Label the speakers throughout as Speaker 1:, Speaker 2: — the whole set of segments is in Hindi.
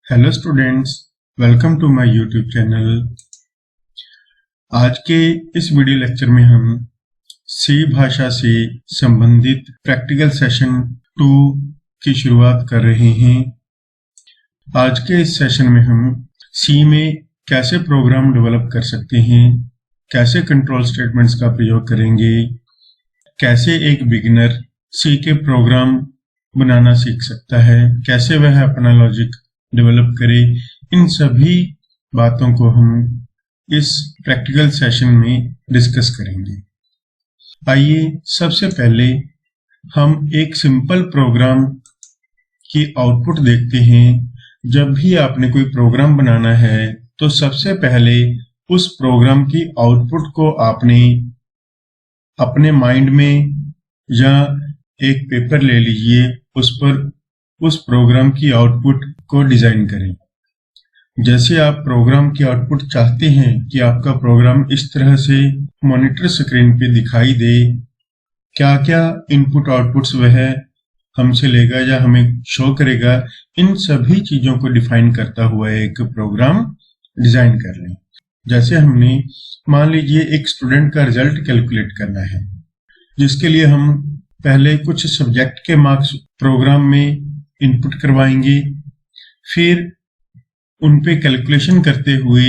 Speaker 1: Hello students, welcome to my YouTube channel. आज के इस वीडियो लेक्चर में हम सी भाषा से संबंधित प्रैक्टिकल सेशन 2 की शुरुआत कर रहे हैं। आज के इस सेशन में हम सी में कैसे प्रोग्राम डेवलप कर सकते हैं, कैसे कंट्रोल स्टेटमेंट्स का प्रयोग करेंगे, कैसे एक बिगिनर सी के प्रोग्राम बनाना सीख सकता है, कैसे वह अपना लॉजिक डेवलप करे, इन सभी बातों को हम इस प्रैक्टिकल सेशन में डिस्कस करेंगे। आइए सबसे पहले हम एक सिंपल प्रोग्राम की आउटपुट देखते हैं। जब भी आपने कोई प्रोग्राम बनाना है तो सबसे पहले उस प्रोग्राम की आउटपुट को आपने अपने माइंड में या एक पेपर ले लीजिए, उस पर उस प्रोग्राम की आउटपुट को डिजाइन करें। जैसे आप प्रोग्राम की आउटपुट चाहते हैं कि आपका प्रोग्राम इस तरह से मॉनिटर स्क्रीन पे दिखाई दे, क्या क्या इनपुट आउटपुट्स वह हमसे लेगा या हमें शो करेगा, इन सभी चीजों को डिफाइन करता हुआ एक प्रोग्राम डिजाइन कर लें। जैसे हमने मान लीजिए एक स्टूडेंट का रिजल्ट कैलकुलेट करना है, जिसके लिए हम पहले कुछ सब्जेक्ट के मार्क्स प्रोग्राम में इनपुट करवाएंगे, फिर उन पे कैलकुलेशन करते हुए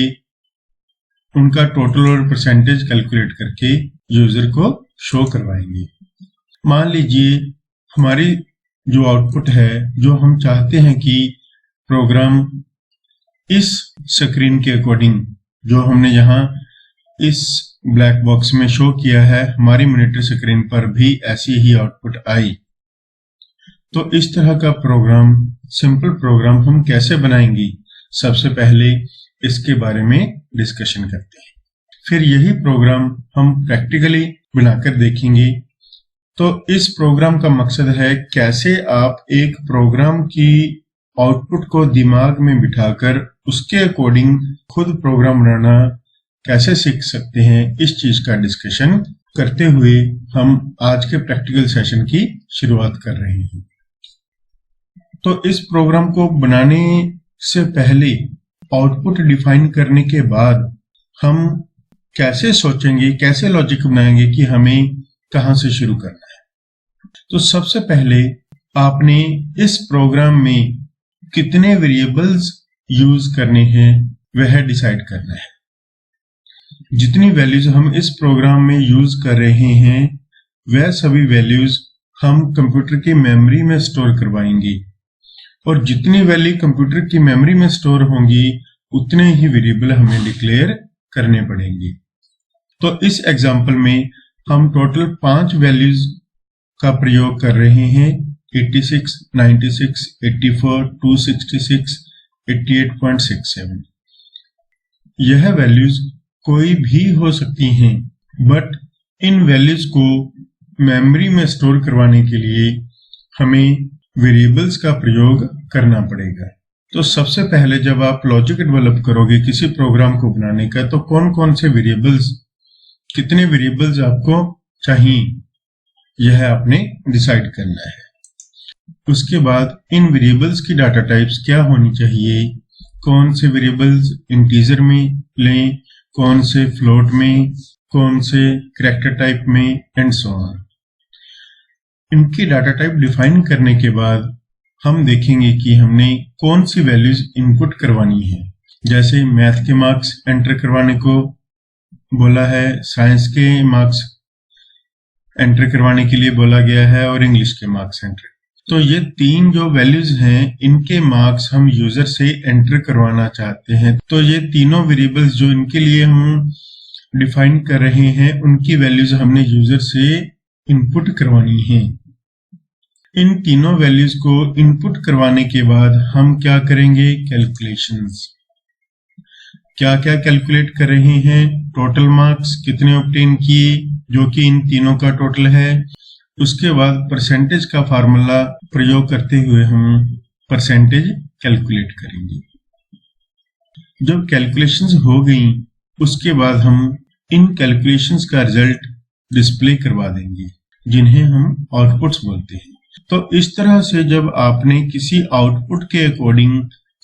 Speaker 1: उनका टोटल और परसेंटेज कैलकुलेट करके यूजर को शो करवाएंगे। मान लीजिए हमारी जो आउटपुट है, जो हम चाहते हैं कि प्रोग्राम इस स्क्रीन के अकॉर्डिंग जो हमने यहाँ इस ब्लैक बॉक्स में शो किया है, हमारी मॉनिटर स्क्रीन पर भी ऐसी ही आउटपुट आई। तो इस तरह का प्रोग्राम, सिंपल प्रोग्राम हम कैसे बनाएंगे, सबसे पहले इसके बारे में डिस्कशन करते हैं। फिर यही प्रोग्राम हम प्रैक्टिकली बनाकर देखेंगे। तो इस प्रोग्राम का मकसद है कैसे आप एक प्रोग्राम की आउटपुट को दिमाग में बिठाकर उसके अकॉर्डिंग खुद प्रोग्राम बनाना कैसे सीख सकते हैं। इस चीज का डिस्कशन करते हुए हम आज के प्रैक्टिकल सेशन की शुरुआत कर रहे हैं। तो इस प्रोग्राम को बनाने से पहले, आउटपुट डिफाइन करने के बाद, हम कैसे सोचेंगे, कैसे लॉजिक बनाएंगे कि हमें कहां से शुरू करना है। तो सबसे पहले आपने इस प्रोग्राम में कितने वेरिएबल्स यूज करने हैं वह डिसाइड करना है। जितनी वैल्यूज हम इस प्रोग्राम में यूज कर रहे हैं वह सभी वैल्यूज हम कंप्यूटर की मेमोरी में स्टोर करवाएंगे, और जितनी वैल्यू कंप्यूटर की मेमोरी में स्टोर होंगी उतने ही वेरिएबल हमें डिक्लेयर करने पड़ेंगे। तो इस एग्जांपल में हम टोटल 5 वैल्यूज का प्रयोग कर रहे हैं, 86, 96, 84, 266, 88.67। यह वैल्यूज कोई भी हो सकती हैं, बट इन वैल्यूज को मेमोरी में स्टोर करवाने के लिए हमें वेरिएबल्स का प्रयोग करना पड़ेगा। तो सबसे पहले जब आप लॉजिक डेवलप करोगे किसी प्रोग्राम को बनाने का, तो कौन कौन से वेरिएबल्स, कितने वेरिएबल्स आपको चाहिए, यह आपने डिसाइड करना है। उसके बाद इन वेरिएबल्स की डाटा टाइप्स क्या होनी चाहिए, कौन से वेरिएबल्स इंटीजर में लें, कौन से फ्लोट में, कौन से कैरेक्टर टाइप में, एंड सो ऑन। इनकी डाटा टाइप डिफाइन करने के बाद हम देखेंगे कि हमने कौन सी वैल्यूज इनपुट करवानी है। जैसे मैथ के मार्क्स एंटर करवाने को बोला है, साइंस के मार्क्स एंटर करवाने के लिए बोला गया है, और इंग्लिश के मार्क्स एंटर। तो ये 3 जो वैल्यूज हैं, इनके मार्क्स हम यूजर से एंटर करवाना चाहते हैं। तो ये तीनों वेरिएबल्स जो इनके लिए हम डिफाइन कर रहे हैं, उनकी वैल्यूज हमने यूजर से इनपुट करवानी है। इन तीनों वैल्यूज को इनपुट करवाने के बाद हम क्या करेंगे, कैलकुलेशंस। क्या क्या कैलकुलेट कर रहे हैं, टोटल मार्क्स कितने ऑब्टेन किए, जो कि इन तीनों का टोटल है। उसके बाद परसेंटेज का फार्मूला प्रयोग करते हुए हम परसेंटेज कैलकुलेट करेंगे। जब कैलकुलेशंस हो गई, उसके बाद हम इन कैलकुलेशंस का रिजल्ट डिस्प्ले करवा देंगे, जिन्हें हम आउटपुट्स बोलते हैं। तो इस तरह से जब आपने किसी आउटपुट के अकॉर्डिंग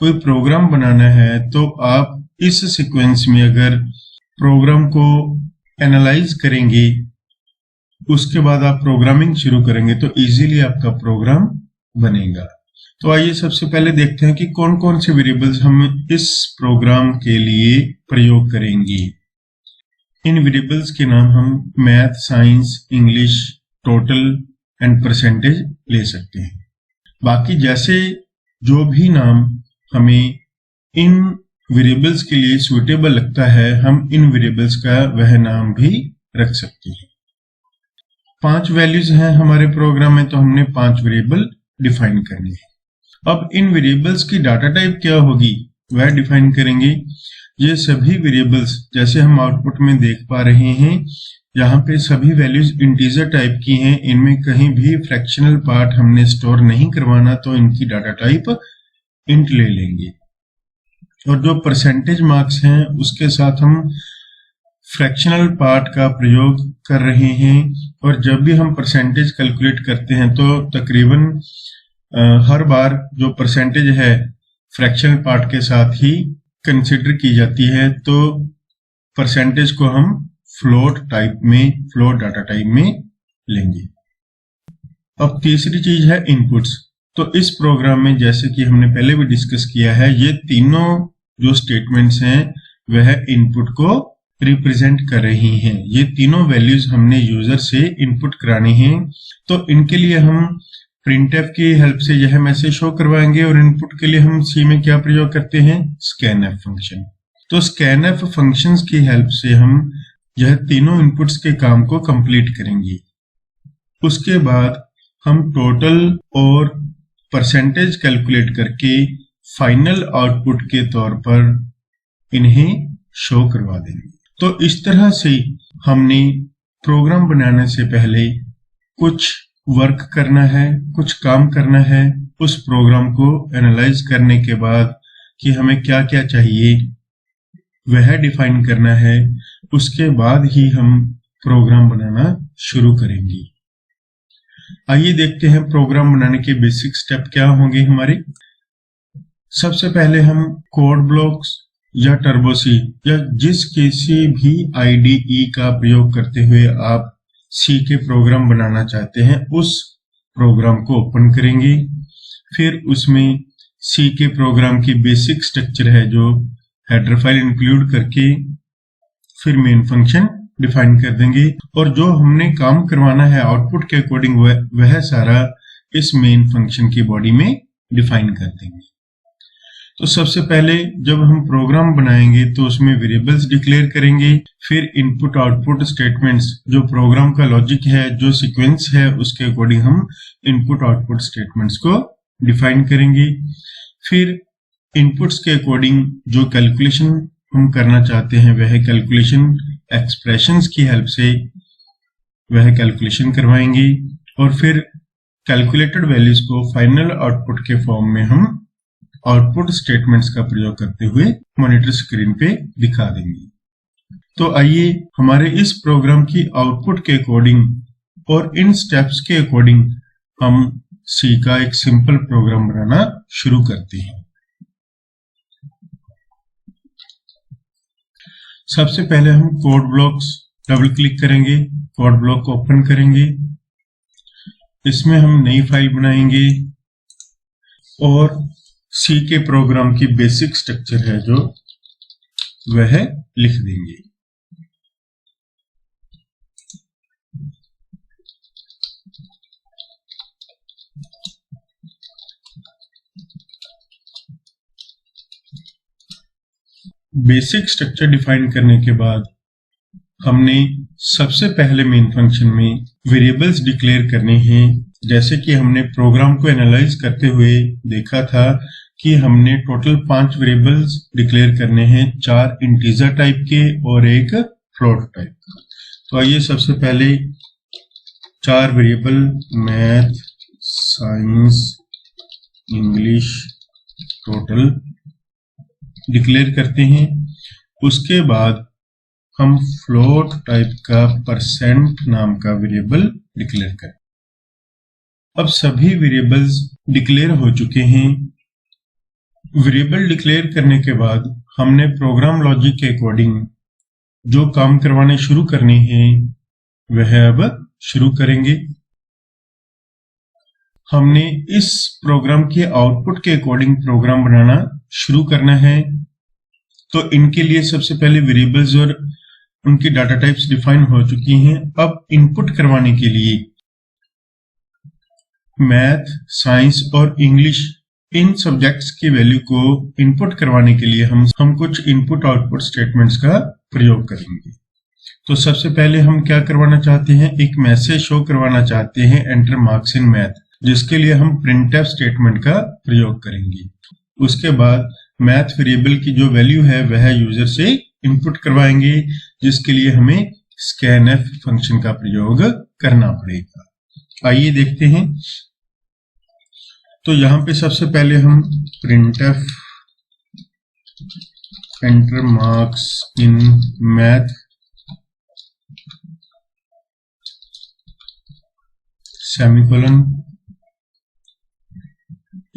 Speaker 1: कोई प्रोग्राम बनाना है तो आप इस सीक्वेंस में अगर प्रोग्राम को एनालाइज करेंगे, उसके बाद आप प्रोग्रामिंग शुरू करेंगे तो इजीली आपका प्रोग्राम बनेगा। तो आइए सबसे पहले देखते हैं कि कौन कौन से वेरिएबल्स हम इस प्रोग्राम के लिए प्रयोग करेंगे। इन वेरिएबल्स के नाम हम math, science, English, total and percentage ले सकते हैं। बाकी जैसे जो भी नाम हमें इन वेरिएबल्स के लिए सूटेबल लगता है, हम इन वेरिएबल्स का वह नाम भी रख सकते हैं। 5 वैल्यूज हैं हमारे प्रोग्राम में, तो हमने 5 वेरिएबल डिफाइन करने हैं। अब इन वेरिएबल्स की डाटा टाइप क्या होगी वह डिफाइन करेंगे। ये सभी वेरिएबल्स जैसे हम आउटपुट में देख पा रहे हैं, यहाँ पे सभी वैल्यूज इंटीजर टाइप की हैं। इनमें कहीं भी फ्रैक्शनल पार्ट हमने स्टोर नहीं करवाना, तो इनकी डाटा टाइप इंट ले लेंगे। और जो परसेंटेज मार्क्स हैं उसके साथ हम फ्रैक्शनल पार्ट का प्रयोग कर रहे हैं। और जब भी हम परसेंटेज कैलकुलेट करते हैं तो तकरीबन हर बार जो परसेंटेज है फ्रैक्शनल पार्ट के साथ ही कंसिडर की जाती है, तो परसेंटेज को हम फ्लोट डाटा टाइप में लेंगे। अब तीसरी चीज है इनपुट्स। तो इस प्रोग्राम में जैसे कि हमने पहले भी डिस्कस किया है, ये तीनों जो स्टेटमेंट्स हैं वह इनपुट को रिप्रेजेंट कर रही हैं। ये तीनों वैल्यूज हमने यूजर से इनपुट करानी हैं। तो इनके लिए हम प्रिंटफ की हेल्प से यह मैसेज शो करवाएंगे, और इनपुट के लिए हम सी में क्या प्रयोग करते हैं, स्कैनफ फंक्शन। तो स्कैनफ फंक्शंस की हेल्प से हम यह तीनों इनपुट्स के काम को कंप्लीट करेंगे। उसके बाद हम टोटल और परसेंटेज कैलकुलेट करके फाइनल आउटपुट के तौर पर इन्हें शो करवा देंगे। तो इस तरह से हमने प्रोग्राम बनाने से पहले कुछ वर्क करना है, कुछ काम करना है, उस प्रोग्राम को एनालाइज करने के बाद कि हमें क्या क्या चाहिए वह डिफाइन करना है। उसके बाद ही हम प्रोग्राम बनाना शुरू करेंगे। आइए देखते हैं प्रोग्राम बनाने के बेसिक स्टेप क्या होंगे हमारे। सबसे पहले हम कोड ब्लॉक्स या टर्बोसी या जिस किसी भी IDE का प्रयोग करते हुए आप सी के प्रोग्राम बनाना चाहते हैं, उस प्रोग्राम को ओपन करेंगे। फिर उसमें सी के प्रोग्राम की बेसिक स्ट्रक्चर है जो हेडर फाइल इंक्लूड करके फिर मेन फंक्शन डिफाइन कर देंगे, और जो हमने काम करवाना है आउटपुट के अकॉर्डिंग वह सारा इस मेन फंक्शन की बॉडी में डिफाइन कर देंगे। तो सबसे पहले जब हम प्रोग्राम बनाएंगे तो उसमें वेरिएबल्स डिक्लेयर करेंगे, फिर इनपुट आउटपुट स्टेटमेंट्स जो प्रोग्राम का लॉजिक है, जो सीक्वेंस है, उसके अकॉर्डिंग हम इनपुट आउटपुट स्टेटमेंट्स को डिफाइन करेंगे। फिर इनपुट्स के अकॉर्डिंग जो कैलकुलेशन हम करना चाहते हैं वह कैलकुलेशन एक्सप्रेशंस की हेल्प से वह कैलकुलेशन करवाएंगे, और फिर कैलकुलेटेड वैल्यूज को फाइनल आउटपुट के फॉर्म में हम आउटपुट स्टेटमेंट्स का प्रयोग करते हुए मॉनिटर स्क्रीन पे दिखा देंगे। तो आइए हमारे इस प्रोग्राम की आउटपुट के अकॉर्डिंग और इन स्टेप्स के अकॉर्डिंग हम सी का एक सिंपल प्रोग्राम बनाना शुरू करते हैं। सबसे पहले हम कोड ब्लॉक्स डबल क्लिक करेंगे, कोड ब्लॉक को ओपन करेंगे। इसमें हम नई फाइल बनाएंगे और सी के प्रोग्राम की बेसिक स्ट्रक्चर है जो वह लिख देंगे। बेसिक स्ट्रक्चर डिफाइन करने के बाद हमने सबसे पहले मेन फंक्शन में वेरिएबल्स डिक्लेयर करने हैं। जैसे कि हमने प्रोग्राम को एनालाइज करते हुए देखा था कि हमने टोटल 5 वेरिएबल्स डिक्लेयर करने हैं, 4 इंटीजर टाइप के और एक फ्लोट टाइप का। तो आइए सबसे पहले 4 variable math, science, English, total declare करते हैं। उसके बाद हम फ्लोट टाइप का परसेंट नाम का वेरिएबल डिक्लेयर करें। अब सभी वेरिएबल्स डिक्लेयर हो चुके हैं। वेरिएबल डिक्लेयर करने के बाद हमने प्रोग्राम लॉजिक के अकॉर्डिंग जो काम करवाने शुरू करने हैं वह अब शुरू करेंगे। हमने इस प्रोग्राम के आउटपुट के अकॉर्डिंग प्रोग्राम बनाना शुरू करना है। तो इनके लिए सबसे पहले वेरिएबल्स और उनकी डाटा टाइप्स डिफाइन हो चुकी हैं। अब इनपुट करवाने के लिए मैथ, साइंस और इंग्लिश इन सब्जेक्ट्स की वैल्यू को इनपुट करवाने के लिए हम कुछ इनपुट आउटपुट स्टेटमेंट्स का प्रयोग करेंगे। तो सबसे पहले हम क्या करवाना चाहते हैं, एक मैसेज शो करवाना चाहते हैं एंटर मार्क्स इन मैथ, जिसके लिए हम प्रिंटफ स्टेटमेंट का प्रयोग करेंगे। उसके बाद मैथ वेरिएबल की जो वैल्यू है वह यूजर से इनपुट करवाएंगे, जिसके लिए हमें स्कैनफ फंक्शन का प्रयोग करना पड़ेगा। आइए देखते हैं। तो यहां पे सबसे पहले हम printf enter marks in math semicolon,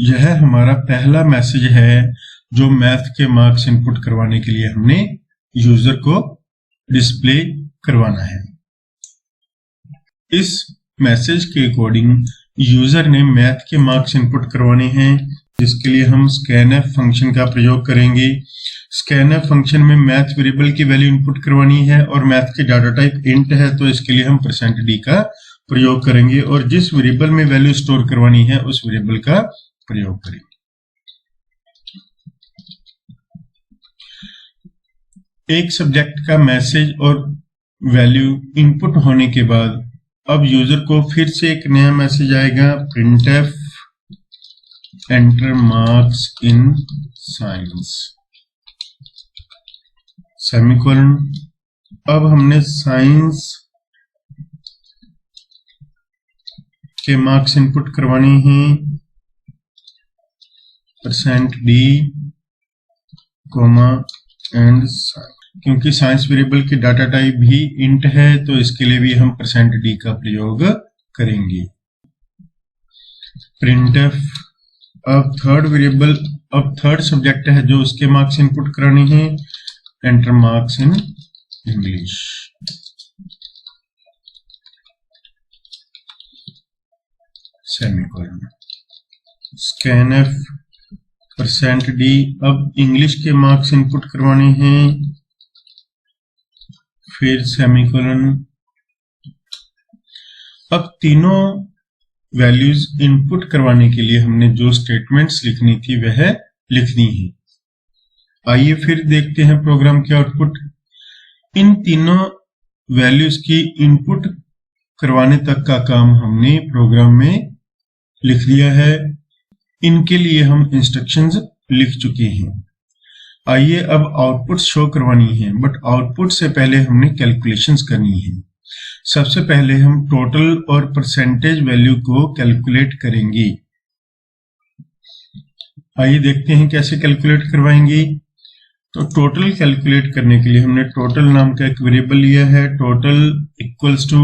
Speaker 1: यह हमारा पहला मैसेज है जो मैथ के मार्क्स इनपुट करवाने के लिए हमने यूजर को डिस्प्ले करवाना है। इस मैसेज के अकॉर्डिंग यूजर ने मैथ के मार्क्स इनपुट करवाने हैं, जिसके लिए हम स्कैनफ फंक्शन का प्रयोग करेंगे। स्कैनफ फंक्शन में मैथ वेरिएबल की वैल्यू इनपुट करवानी है और मैथ की डाटा टाइप इंट है, तो इसके लिए हम %d का प्रयोग करेंगे और जिस वेरिएबल में वैल्यू स्टोर करवानी है उस वेरिएबल का प्रयोग करेंगे। एक सब्जेक्ट का मैसेज और वैल्यू इनपुट होने के बाद अब यूजर को फिर से एक नया मैसेज आएगा, printf enter marks in science semicolon. अब हमने साइंस के मार्क्स इनपुट करवाने हैं %d, एंड क्योंकि साइंस वेरिएबल की डाटा टाइप भी इंट है तो इसके लिए भी हम %d का प्रयोग करेंगे। प्रिंटफ अब थर्ड सब्जेक्ट है जो उसके मार्क्स इनपुट कराने हैं, enter marks in English semicolon. Scanf %d अब इंग्लिश के मार्क्स इनपुट करवाने हैं, फिर सेमीकोलन। अब तीनों वैल्यूज इनपुट करवाने के लिए हमने जो स्टेटमेंट्स लिखनी थी वह लिखनी है। आइए फिर देखते हैं प्रोग्राम के आउटपुट। इन तीनों वैल्यूज की इनपुट करवाने तक का काम हमने प्रोग्राम में लिख लिया है। इनके लिए हम इंस्ट्रक्शंस लिख चुके हैं। आइए अब आउटपुट शो करवानी है, बट आउटपुट से पहले हमने कैलकुलेशंस करनी है। सबसे पहले हम टोटल और परसेंटेज वैल्यू को कैलकुलेट करेंगे। आइए देखते हैं कैसे कैलकुलेट करवाएंगे। तो टोटल कैलकुलेट करने के लिए हमने टोटल नाम का एक वेरिएबल लिया है। टोटल इक्वल्स टू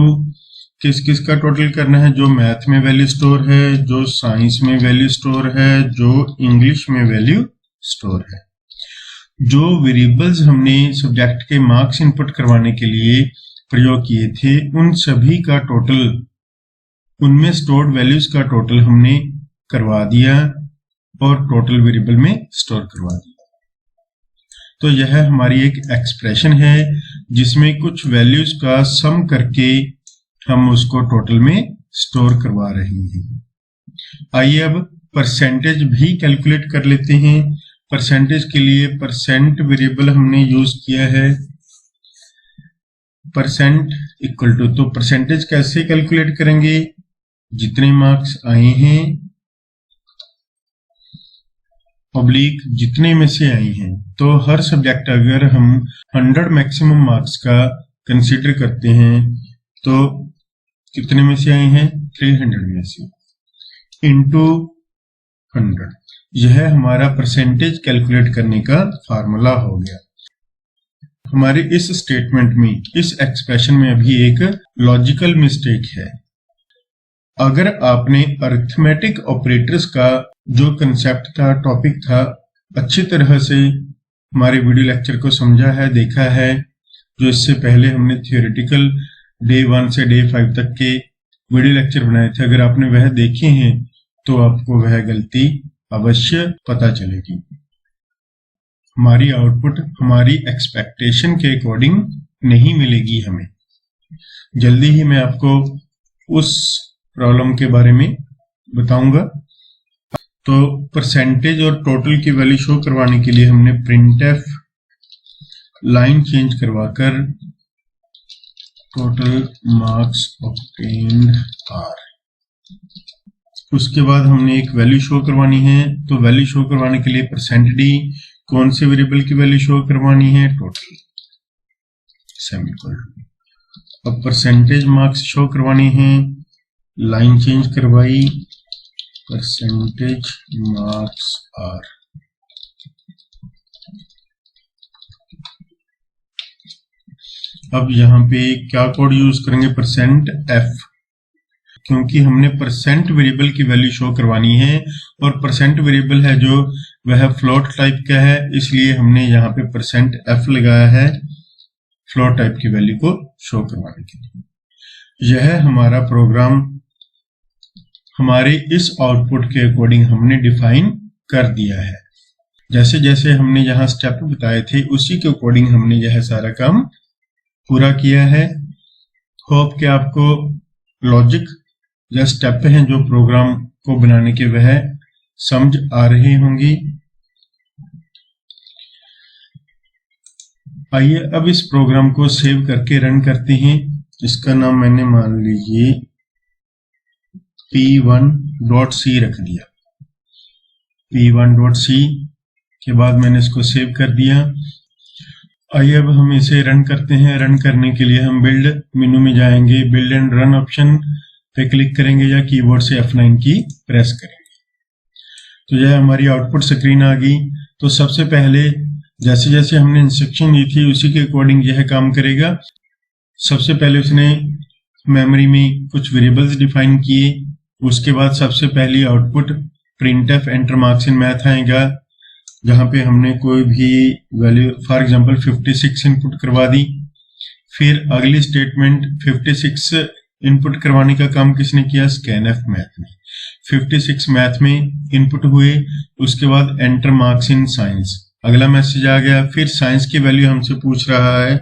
Speaker 1: किस का टोटल करना है, जो मैथ में वैल्यू स्टोर है, जो साइंस में वैल्यू स्टोर है, जो इंग्लिश में वैल्यू स्टोर है। जो वेरिएबल्स हमने सब्जेक्ट के मार्क्स इनपुट करवाने के लिए प्रयोग किए थे उन सभी का टोटल, उनमें स्टोर्ड वैल्यूज का टोटल हमने करवा दिया और टोटल वेरिएबल में स्टोर करवा दिया। तो यह हमारी एक एक्सप्रेशन है जिसमें कुछ वैल्यूज का सम करके हम उसको टोटल में स्टोर करवा रहे हैं। आइए अब परसेंटेज भी कैलकुलेट कर लेते हैं। परसेंटेज के लिए परसेंट वेरिएबल हमने यूज किया है, परसेंट इक्वल टू, तो परसेंटेज कैसे कैलकुलेट करेंगे, जितने मार्क्स आए हैं पब्लिक जितने में से आए हैं। तो हर सब्जेक्ट अगर हम 100 मैक्सिमम मार्क्स का कंसीडर करते हैं तो कितने में से आए हैं, 300 में से, इंटू 100। यह हमारा परसेंटेज कैलकुलेट करने का फार्मूला हो गया। हमारे इस स्टेटमेंट में, इस एक्सप्रेशन में अभी एक लॉजिकल मिस्टेक है। अगर आपने अरिथमेटिक ऑपरेटर्स का जो कंसेप्ट था, टॉपिक था, अच्छी तरह से हमारे वीडियो लेक्चर को समझा है, देखा है, जो इससे पहले हमने थियोरेटिकल डे 1 से डे 5 तक के वीडियो लेक्चर बनाए थे, अगर आपने वह देखे हैं तो आपको वह गलती अवश्य पता चलेगी। हमारी आउटपुट हमारी एक्सपेक्टेशन के अकॉर्डिंग नहीं मिलेगी हमें। जल्दी ही मैं आपको उस प्रॉब्लम के बारे में बताऊंगा। तो परसेंटेज और टोटल की वैल्यू शो करवाने के लिए हमने प्रिंटफ लाइन चेंज करवाकर टोटल मार्क्स ऑब्टेन्ड आर, उसके बाद हमने एक वैल्यू शो करवानी है। तो वैल्यू शो करवाने के लिए परसेंट डी, कौन से वेरिएबल की वैल्यू शो करवानी है, टोटल, सेमीकोलन। अब परसेंटेज मार्क्स शो करवानी है, लाइन चेंज करवाई, परसेंटेज मार्क्स आर। अब यहाँ पे क्या कोड यूज करेंगे, परसेंट एफ, क्योंकि हमने परसेंट वेरिएबल की वैल्यू शो करवानी है और परसेंट वेरिएबल है जो वह फ्लोट टाइप का है, इसलिए हमने यहाँ पे परसेंट एफ लगाया है फ्लोट टाइप की वैल्यू को शो करवाने के लिए। यह हमारा प्रोग्राम हमारे इस आउटपुट के अकॉर्डिंग हमने डिफाइन कर दिया है। जैसे जैसे हमने यहाँ स्टेप बताए थे उसी के अकॉर्डिंग हमने यह सारा काम पूरा किया है। होप कि आपको लॉजिक या स्टेप हैं जो प्रोग्राम को बनाने के वह समझ आ रही होंगी। आइए अब इस प्रोग्राम को सेव करके रन करते हैं। इसका नाम मैंने मान लीजिए p1.c रख दिया। p1.c के बाद मैंने इसको सेव कर दिया। आइए अब हम इसे रन करते हैं। रन करने के लिए हम बिल्ड मेनू में जाएंगे, बिल्ड एंड रन ऑप्शन पे क्लिक करेंगे या कीबोर्ड से F9 की प्रेस करेंगे। तो यह हमारी आउटपुट स्क्रीन आ गई। तो सबसे पहले जैसे जैसे हमने इंस्ट्रक्शन दी थी उसी के अकॉर्डिंग यह काम करेगा। सबसे पहले उसने मेमोरी में कुछ वेरिएबल्स डिफाइन किए, उसके बाद सबसे पहली output printf enter marks in math आएगा, जहां पे हमने कोई भी वैल्यू फॉर एग्जांपल 56 इनपुट करवा दी। फिर अगली स्टेटमेंट 56 इनपुट करवाने का काम किसने किया, स्कैनफ मैथ में। 56 मैथ में इनपुट हुए, उसके बाद एंटर मार्क्स इन साइंस, अगला मैसेज आ गया। फिर साइंस की वैल्यू हमसे पूछ रहा है,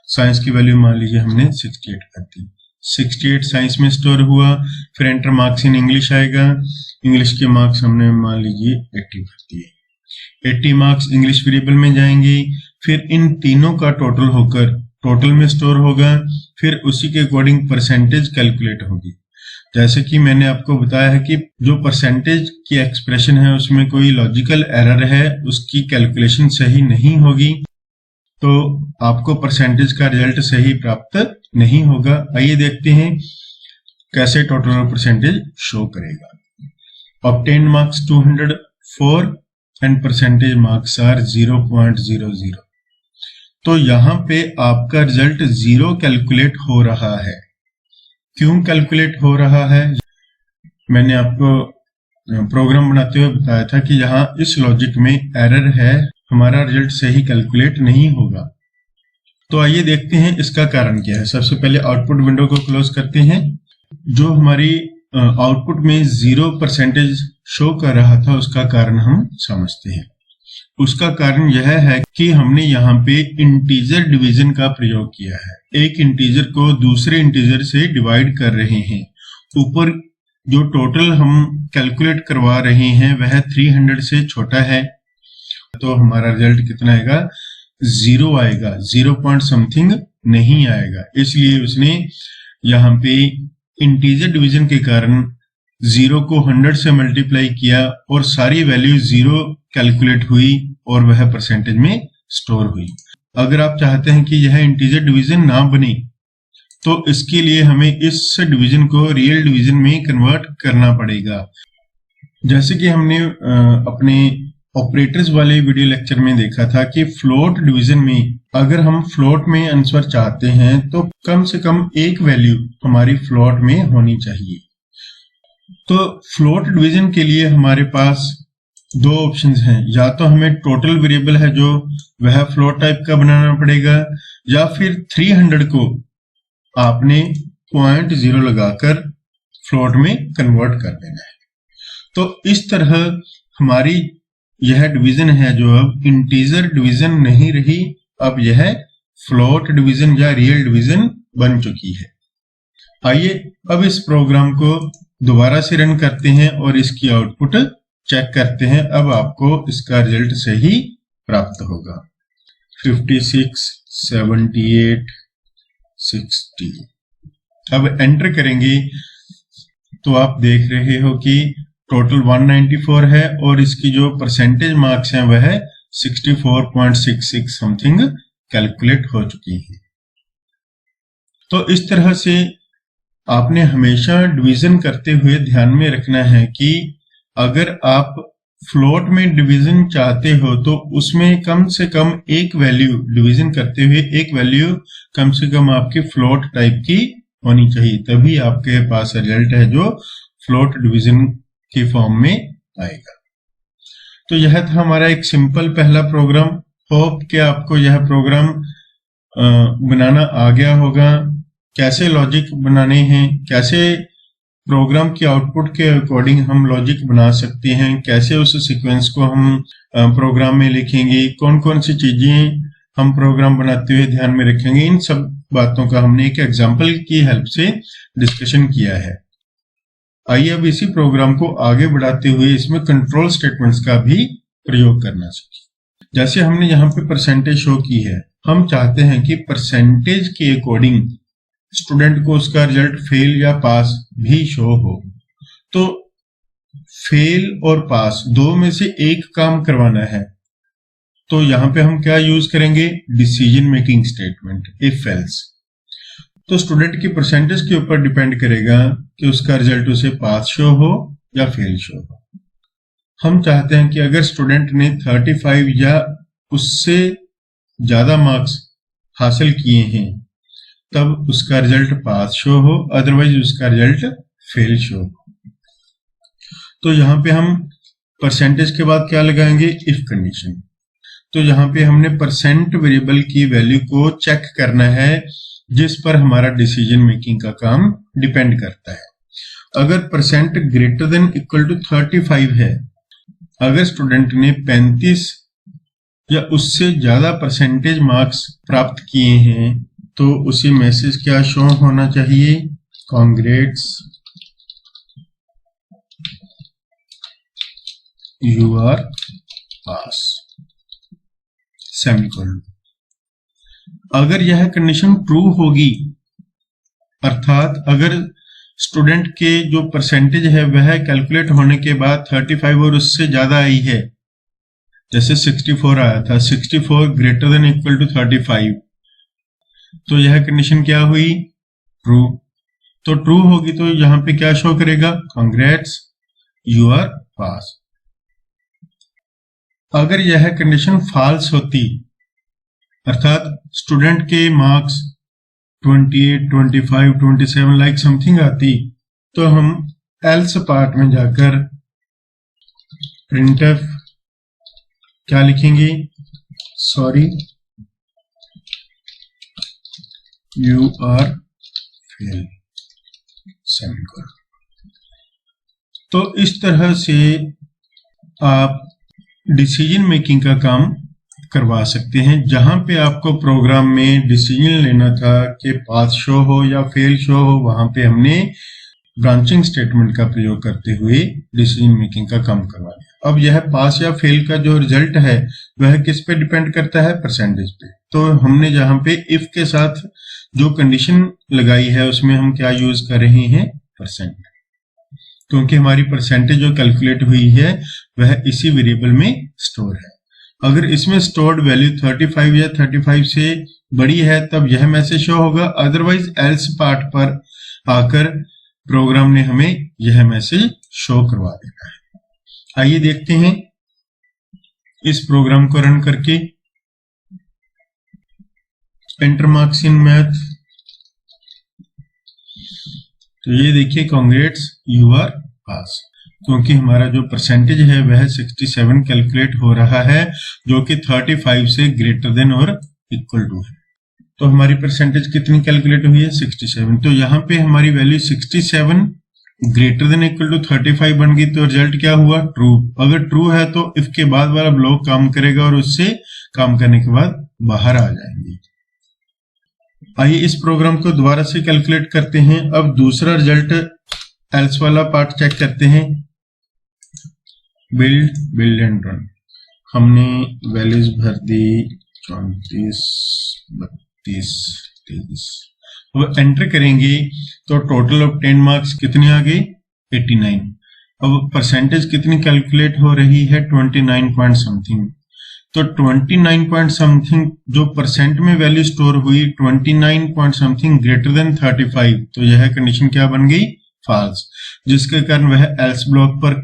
Speaker 1: साइंस की वैल्यू मान लीजिए हमने 68 कर दी, 68 साइंस में स्टोर हुआ। फिर एंटर मार्क्स इन इंग्लिश आएगा, इंग्लिश के मार्क्स हमने मान लीजिए 80 कर दिए, 80 मार्क्स इंग्लिश वेरिएबल में जाएंगे। फिर इन तीनों का टोटल होकर टोटल में स्टोर होगा। फिर उसी के अकॉर्डिंग परसेंटेज कैलकुलेट होगी। जैसे कि मैंने आपको बताया है कि जो परसेंटेज की एक्सप्रेशन है उसमें कोई लॉजिकल एरर है, उसकी कैलकुलेशन सही नहीं होगी तो आपको परसेंटेज का रिजल्ट सही प्राप्त नहीं होगा। आइए देखते हैं कैसे टोटल और परसेंटेज शो करेगा। Obtained marks 204 and percentage marks are 0.00। तो यहाँ पे आपका रिजल्ट 0 कैलकुलेट हो रहा है। क्यों कैलकुलेट हो रहा है, मैंने आपको प्रोग्राम बनाते हुए बताया था कि यहाँ इस लॉजिक में एरर है, हमारा रिजल्ट सही कैलकुलेट नहीं होगा। तो आइए देखते हैं इसका कारण क्या है। सबसे पहले आउटपुट विंडो को क्लोज करते हैं। जो हमारी आउटपुट में 0% शो कर रहा था उसका कारण हम समझते हैं। उसका कारण यह है कि हमने यहाँ पे इंटीजर डिवीजन का प्रयोग किया है। एक इंटीजर को दूसरे इंटीजर से डिवाइड कर रहे हैं। ऊपर जो टोटल हम कैलकुलेट करवा रहे हैं वह 300 से छोटा है, तो हमारा रिजल्ट कितना आएगा, 0 आएगा, 0 पॉइंट समथिंग नहीं आएगा। इसलिए उसने यहाँ पे इंटीजर डिवीजन के कारण 0 को 100 से मल्टीप्लाई किया और सारी वैल्यू 0 कैलकुलेट हुई और वह परसेंटेज में स्टोर हुई। अगर आप चाहते हैं कि यह इंटीजर डिवीजन ना बने तो इसके लिए हमें इस डिवीजन को रियल डिवीजन में कन्वर्ट करना पड़ेगा। जैसे कि हमने अपने ऑपरेटर्स वाले वीडियो लेक्चर में देखा था कि फ्लोट डिवीजन में अगर हम फ्लोट में आंसर चाहते हैं तो कम से कम एक वैल्यू हमारी फ्लोट में होनी चाहिए। तो फ्लोट डिवीजन के लिए हमारे पास दो ऑप्शंस हैं, या तो हमें टोटल वेरिएबल है जो वह फ्लोट टाइप का बनाना पड़ेगा, या फिर 300 को आपने 0.0 लगाकर फ्लोट में कन्वर्ट कर देना है। तो इस तरह हमारी यह डिवीजन है जो अब इंटीजर डिवीजन नहीं रही, अब यह फ्लोट डिवीजन या रियल डिवीजन बन चुकी है। आइए अब इस प्रोग्राम को दोबारा से रन करते हैं और इसकी आउटपुट चेक करते हैं। अब आपको इसका रिजल्ट सही प्राप्त होगा। 56, 78, 60। अब एंटर करेंगे तो आप देख रहे हो कि टोटल 194 है और इसकी जो परसेंटेज मार्क्स हैं वह 64.66 समथिंग कैलकुलेट हो चुकी है। तो इस तरह से आपने हमेशा डिवीजन करते हुए ध्यान में रखना है कि अगर आप फ्लोट में डिवीजन चाहते हो तो उसमें कम से कम एक वैल्यू, डिवीजन करते हुए एक वैल्यू कम से कम आपकी फ्लोट टाइप की होनी चाहिए, तभी आपके पास रिजल्ट है जो फ्लोट डिवीजन की फॉर्म में आएगा। तो यह था हमारा एक सिंपल पहला प्रोग्राम। होप कि आपको यह प्रोग्राम बनाना आ गया होगा, कैसे लॉजिक बनाने हैं, कैसे प्रोग्राम की आउटपुट के अकॉर्डिंग हम लॉजिक बना सकते हैं, कैसे उस सीक्वेंस को हम प्रोग्राम में लिखेंगे, कौन कौन सी चीजें हम प्रोग्राम बनाते हुए ध्यान में रखेंगे, इन सब बातों का हमने एक एग्जाम्पल की हेल्प से डिस्कशन किया है। आइए अब इसी प्रोग्राम को आगे बढ़ाते हुए इसमें कंट्रोल स्टेटमेंट्स का भी प्रयोग करना सीखें। जैसे हमने यहाँ पे परसेंटेज शो की है, हम चाहते हैं कि परसेंटेज के अकॉर्डिंग स्टूडेंट को उसका रिजल्ट फेल या पास भी शो हो। तो फेल और पास दो में से एक काम करवाना है, तो यहां पे हम क्या यूज करेंगे, decision making statement, if else. तो स्टूडेंट की परसेंटेज के ऊपर डिपेंड करेगा कि उसका रिजल्ट उसे पास शो हो या फेल शो हो। हम चाहते हैं कि अगर स्टूडेंट ने 35 या उससे ज्यादा मार्क्स हासिल किए हैं तब उसका रिजल्ट पास शो हो, अदरवाइज उसका रिजल्ट फेल शो हो। तो यहां पे हम परसेंटेज के बाद क्या लगाएंगे, इफ कंडीशन। तो यहाँ पे हमने परसेंट वेरिएबल की वैल्यू को चेक करना है जिस पर हमारा डिसीजन मेकिंग का काम डिपेंड करता है। अगर percent greater than equal to 35 है, अगर स्टूडेंट ने 35 या उससे ज्यादा परसेंटेज मार्क्स प्राप्त किए हैं तो उसी मैसेज क्या शो होना चाहिए, congrats you are pass, semicolon. अगर यह कंडीशन ट्रू होगी, अर्थात अगर स्टूडेंट के जो परसेंटेज है वह कैलकुलेट होने के बाद 35 और उससे ज्यादा आई है, जैसे 64 आया था, 64 ग्रेटर देन इक्वल टू 35, तो यह कंडीशन क्या हुई, ट्रू। तो ट्रू होगी तो यहां पे क्या शो करेगा, कांग्रेट्स यू आर पास। अगर यह कंडीशन फॉल्स होती, अर्थात स्टूडेंट के मार्क्स 28, 25, 27 लाइक समथिंग आती, तो हम एल्स पार्ट में जाकर प्रिंटफ क्या लिखेंगे, sorry you are fail, semicolon. तो इस तरह से आप डिसीजन मेकिंग का काम करवा सकते हैं। जहां पे आपको प्रोग्राम में डिसीजन लेना था कि पास शो हो या फेल शो हो, वहां पे हमने ब्रांचिंग स्टेटमेंट का प्रयोग करते हुए डिसीजन मेकिंग का काम करवा दिया। अब यह पास या फेल का जो रिजल्ट है वह किस पे डिपेंड करता है, परसेंटेज पे। तो हमने जहां पे इफ के साथ जो कंडीशन लगाई है उसमें हम क्या यूज कर रहे हैं, परसेंट, क्योंकि हमारी परसेंटेज जो कैलकुलेट हुई है वह इसी वेरिएबल में स्टोर है। अगर इसमें स्टोर्ड वैल्यू 35 या 35 से बड़ी है तब यह मैसेज शो होगा, अदरवाइज एल्स पार्ट पर आकर प्रोग्राम ने हमें यह मैसेज शो करवा देना है। आइए देखते हैं इस प्रोग्राम को रन करके। एंटर मार्क्स इन मैथ, तो ये देखिए कांग्रेट्स यू आर पास। क्योंकि हमारा जो परसेंटेज है वह 67 कैलकुलेट हो रहा है, जो कि 35 से ग्रेटर देन और इक्वल टू है। तो हमारी परसेंटेज कितनी कैलकुलेट हुई है? 67। तो यहाँ पे हमारी value 67 greater than equal to 35 बन गई, तो रिजल्ट क्या हुआ? ट्रू। अगर ट्रू है तो इफ के बाद वाला ब्लॉक काम करेगा और उससे काम करने के बाद बाहर आ जाएंगे। आइए इस प्रोग्राम को दोबारा से कैलकुलेट करते हैं। अब दूसरा रिजल्ट एल्स वाला पार्ट चेक करते हैं। Build and run. हमने वैल्यूज भर दी 34, 32, 23। अब एंटर करेंगे तो टोटल ऑब्टेन मार्क्स कितने आ गए? 89। अब परसेंटेज कितनी कैलकुलेट हो रही है? 29 पॉइंट समथिंग। तो 29 पॉइंट समथिंग जो परसेंट में वैल्यू स्टोर हुई 29 पॉइंट समथिंग ग्रेटर देन 35, तो यह कंडीशन क्या बन गई? फॉल्स, जिसके कारण वह एल्स ब्लॉक पर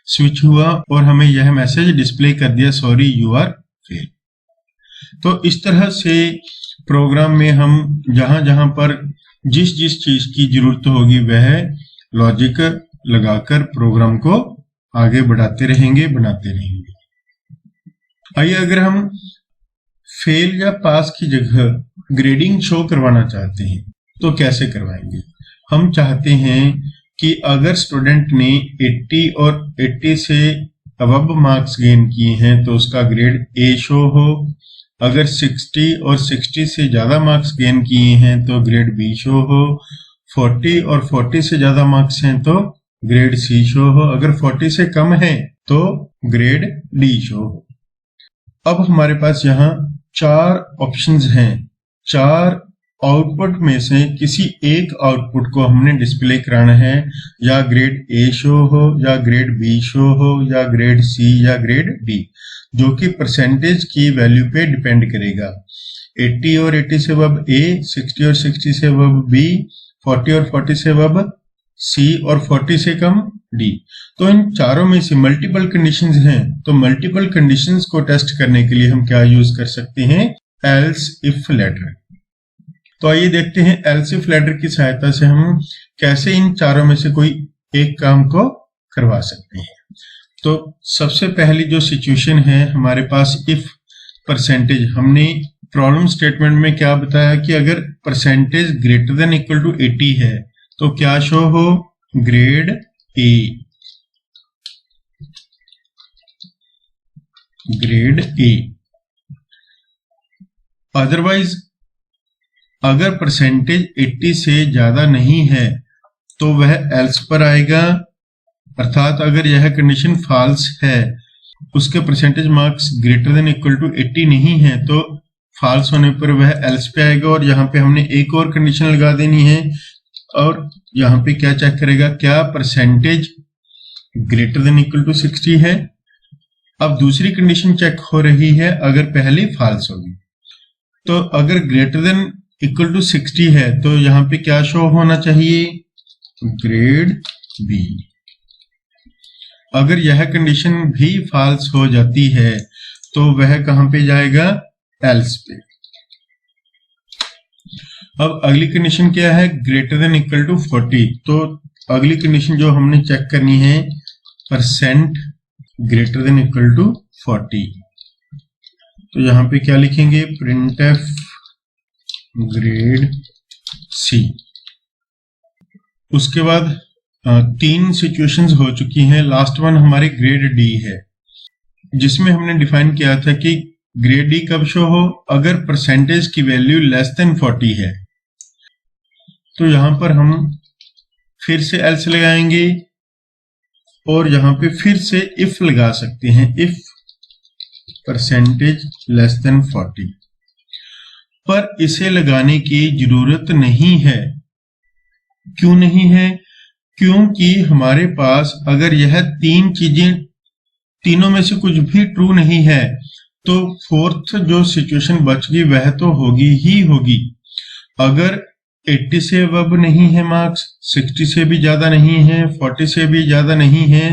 Speaker 1: स्विच हुआ और हमें यह मैसेज डिस्प्ले कर दिया, सॉरी यू आर फेल। तो इस तरह से प्रोग्राम में हम जहां जहां पर जिस जिस चीज की जरूरत होगी वह लॉजिक लगाकर प्रोग्राम को आगे बढ़ाते रहेंगे, बनाते रहेंगे। आइए अगर हम फेल या पास की जगह ग्रेडिंग शो करवाना चाहते हैं तो कैसे करवाएंगे? हम चाहते हैं कि अगर स्टूडेंट ने 80 और 80 से अबव मार्क्स गेन किए हैं तो उसका ग्रेड ए शो हो। अगर 60 और 60 से ज्यादा मार्क्स गेन किए हैं तो ग्रेड बी शो हो। 40 और 40 से ज्यादा मार्क्स हैं तो ग्रेड सी शो हो। अगर 40 से कम है तो ग्रेड डी शो हो। अब हमारे पास यहाँ 4 ऑप्शंस हैं। 4 आउटपुट में से किसी एक आउटपुट को हमने डिस्प्ले कराना है, या ग्रेड ए शो हो, या ग्रेड बी शो हो, या ग्रेड सी, या ग्रेड डी, जो कि परसेंटेज की वैल्यू पे डिपेंड करेगा। 80 और 80 से अबव ए, 60 और 60 से अबव बी, 40 और 40 से अबव सी और 40 से कम डी। तो इन चारों में से मल्टीपल कंडीशंस हैं, तो मल्टीपल कंडीशंस को टेस्ट करने के लिए हम क्या यूज कर सकते हैं? Else if ladder. तो आइए देखते हैं एल्स इफ लेटर की सहायता से हम कैसे इन चारों में से कोई एक काम को करवा सकते हैं। तो सबसे पहली जो सिचुएशन है हमारे पास, इफ परसेंटेज, हमने प्रॉब्लम स्टेटमेंट में क्या बताया कि अगर percentage greater than equal to 80 है तो क्या शो हो? Grade A, grade A. Otherwise अगर परसेंटेज 80 से ज्यादा नहीं है तो वह एल्स पर आएगा, अर्थात अगर यह कंडीशन फॉल्स है, उसके percentage marks greater than equal to 80 नहीं है तो फॉल्स होने पर वह एल्स पे आएगा। और यहाँ पे हमने एक और कंडीशन लगा देनी है, और यहाँ पे क्या चेक करेगा? क्या percentage greater than equal to 60 है। अब दूसरी कंडीशन चेक हो रही है, अगर पहली फॉल्स होगी तो अगर ग्रेटर देन इक्वल टू 60 है तो यहाँ पे क्या शो होना चाहिए? Grade B. अगर यह कंडीशन भी फॉल्स हो जाती है तो वह कहां पे जाएगा? एल्स पे। अब अगली कंडीशन क्या है? Greater than equal to 40। तो अगली कंडीशन जो हमने चेक करनी है, percent greater than equal to 40। तो यहां पे क्या लिखेंगे? Printf grade C. उसके बाद 3 सिचुएशंस हो चुकी हैं। लास्ट वन हमारी ग्रेड डी है, जिसमें हमने डिफाइन किया था कि ग्रेड डी कब शो हो? अगर परसेंटेज की वैल्यू लेस देन 40 है। तो यहां पर हम फिर से एल्स लगाएंगे और यहां पे फिर से इफ लगा सकते हैं, इफ परसेंटेज लेस देन 40। पर इसे लगाने की जरूरत नहीं है। क्यों नहीं है? क्योंकि हमारे पास अगर यह 3 चीजें, तीनों में से कुछ भी ट्रू नहीं है तो फोर्थ जो सिचुएशन बच गई वह तो होगी ही होगी। अगर 80 से अबव नहीं है मार्क्स, 60 से भी ज्यादा नहीं है, 40 से भी ज्यादा नहीं है,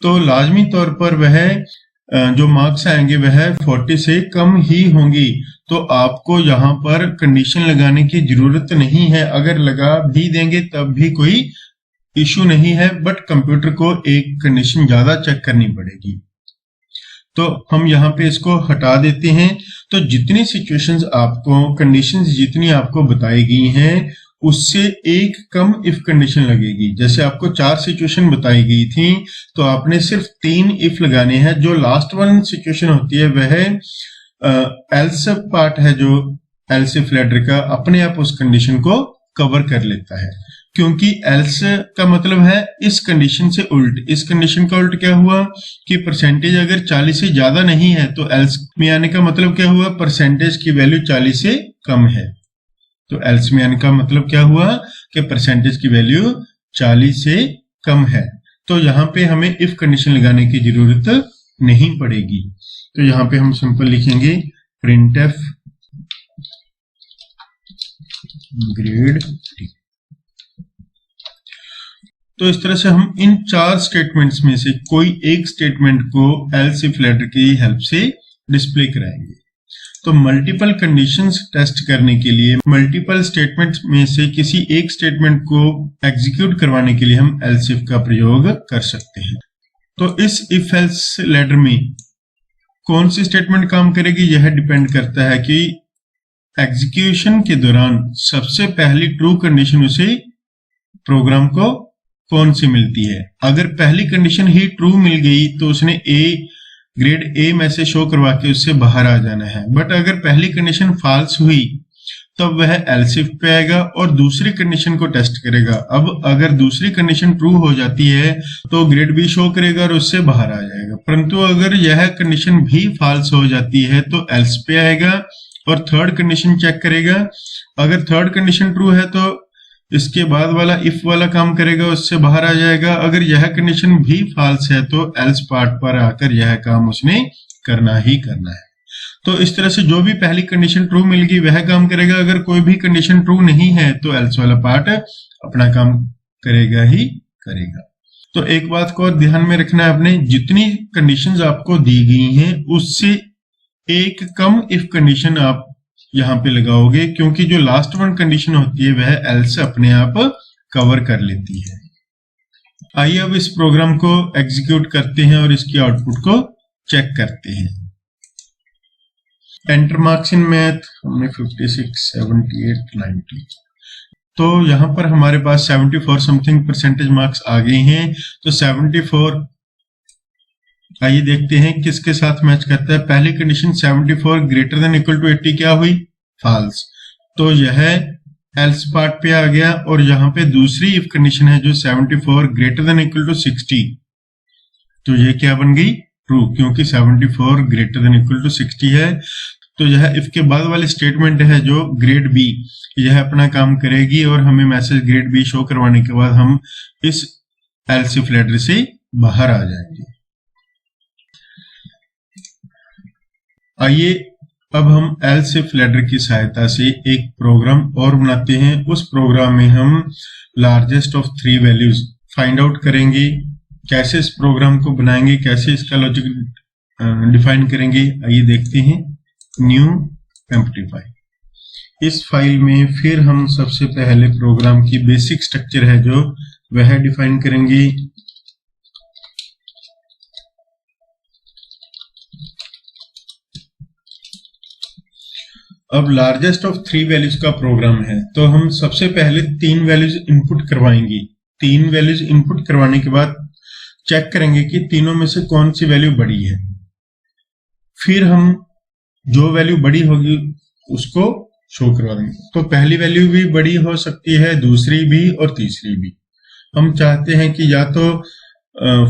Speaker 1: तो लाजमी तौर पर वह जो मार्क्स आएंगे वह 40 से कम ही होंगी। तो आपको यहाँ पर कंडीशन लगाने की जरूरत नहीं है। अगर लगा भी देंगे तब भी कोई इशू नहीं है, बट कंप्यूटर को एक कंडीशन ज्यादा चेक करनी पड़ेगी। तो हम यहाँ पे इसको हटा देते हैं। तो जितनी सिचुएशंस आपको, कंडीशंस जितनी आपको बताई गई हैं, उससे एक कम इफ कंडीशन लगेगी। जैसे आपको 4 सिचुएशन बताई गई थी, तो आपने सिर्फ 3 इफ लगाने हैं। जो लास्ट वन सिचुएशन होती है वह एल्स पार्ट है, जो एल्स इफ लैडर का अपने आप उस कंडीशन को कवर कर लेता है, क्योंकि एल्स का मतलब है इस कंडीशन से उल्ट। इस कंडीशन का उल्ट क्या हुआ कि परसेंटेज अगर 40 से ज्यादा नहीं है, तो एल्स में आने का मतलब क्या हुआ, परसेंटेज की वैल्यू 40 से कम है। तो एल्स में आने का मतलब क्या हुआ कि परसेंटेज की वैल्यू 40 से कम है। तो यहाँ पे हमें इफ कंडीशन लगाने की जरूरत नहीं पड़ेगी। तो यहाँ पे हम सिंपल लिखेंगे printf ग्रेड डी। तो इस तरह से हम इन 4 स्टेटमेंट्स में से कोई एक स्टेटमेंट को एल्स इफ लैडर की हेल्प से डिस्प्ले कराएंगे। तो मल्टीपल कंडीशंस टेस्ट करने के लिए, मल्टीपल स्टेटमेंट्स में से किसी एक स्टेटमेंट को एग्जीक्यूट करवाने के लिए हम एल्स इफ का प्रयोग कर सकते हैं। तो इस इफ एल्स लैडर में कौन सी स्टेटमेंट काम करेगी, यह डिपेंड करता है कि एग्जीक्यूशन के दौरान सबसे पहली ट्रू कंडीशन उसे प्रोग्राम को कौन सी मिलती है। अगर पहली कंडीशन ही ट्रू मिल गई तो उसने ग्रेड ए में से शो करवा के उससे बाहर आ जाना है। बट अगर पहली कंडीशन फॉल्स हुई तब वह एल्स इफ पे आएगा और दूसरी कंडीशन को टेस्ट करेगा। अब अगर दूसरी कंडीशन ट्रू हो जाती है तो ग्रेड बी शो करेगा और उससे बाहर आ जाएगा। परंतु अगर यह कंडीशन भी फॉल्स हो जाती है तो एल्स पे आएगा और थर्ड कंडीशन चेक करेगा। अगर थर्ड कंडीशन ट्रू है तो इसके बाद वाला इफ वाला काम करेगा, उससे बाहर आ जाएगा। अगर यह कंडीशन भी फॉल्स है तो एल्स पार्ट पर आकर यह काम उसने करना ही करना है। तो इस तरह से जो भी पहली कंडीशन ट्रू मिल गई वह काम करेगा। अगर कोई भी कंडीशन ट्रू नहीं है तो एल्स वाला पार्ट अपना काम करेगा ही करेगा। तो एक बात को और ध्यान में रखना है आपने, जितनी कंडीशंस आपको दी गई हैं उससे एक कम इफ कंडीशन आप यहाँ पे लगाओगे, क्योंकि जो लास्ट वन कंडीशन होती है वह एल्स अपने आप कवर कर लेती है। आइए अब इस प्रोग्राम को एग्जीक्यूट करते हैं और इसकी आउटपुट को चेक करते हैं। एंटर मार्क्स इन मैथ हमने 56, 78, 90। तो यहाँ पर हमारे पास 74 समथिंग परसेंटेज मार्क्स आ गए हैं। तो 74 आइए देखते हैं किसके साथ मैच करता है। पहली condition 74 greater than equal to 80 क्या हुई, फॉल्स। तो यह एल्स पार्ट पे आ गया। और यहाँ पे दूसरी इफ कंडीशन है जो 74 ग्रेटर देन इक्वल टू 60, तो यह क्या बन गई, ट्रू, क्योंकि 74 ग्रेटर देन इक्वल टू 60 है। तो यह इफ के बाद वाली स्टेटमेंट है जो ग्रेड बी, यह अपना काम करेगी और हमें मैसेज ग्रेड बी शो करवाने के बाद हम इस एल्स इफ लैडर से बाहर आ जाएंगे। आइए अब हम एल्स इफ लैडर की सहायता से एक प्रोग्राम और बनाते हैं। उस प्रोग्राम में हम largest of 3 values find out करेंगे। कैसे इस प्रोग्राम को बनाएंगे, कैसे इसका लॉजिक डिफाइन करेंगे, आइए देखते हैं। न्यू एम्प्लीफाई, इस फाइल में फिर हम सबसे पहले प्रोग्राम की बेसिक स्ट्रक्चर है जो वह डिफाइन करेंगे। अब लार्जेस्ट ऑफ 3 वैल्यूज का प्रोग्राम है, तो हम सबसे पहले 3 वैल्यूज इनपुट करवाएंगे। 3 वैल्यूज इनपुट करवाने के बाद चेक करेंगे कि तीनों में से कौन सी वैल्यू बड़ी है। फिर हम जो वैल्यू बड़ी होगी उसको शो करवा देंगे। तो पहली वैल्यू भी बड़ी हो सकती है, दूसरी भी और तीसरी भी। हम चाहते हैं कि या तो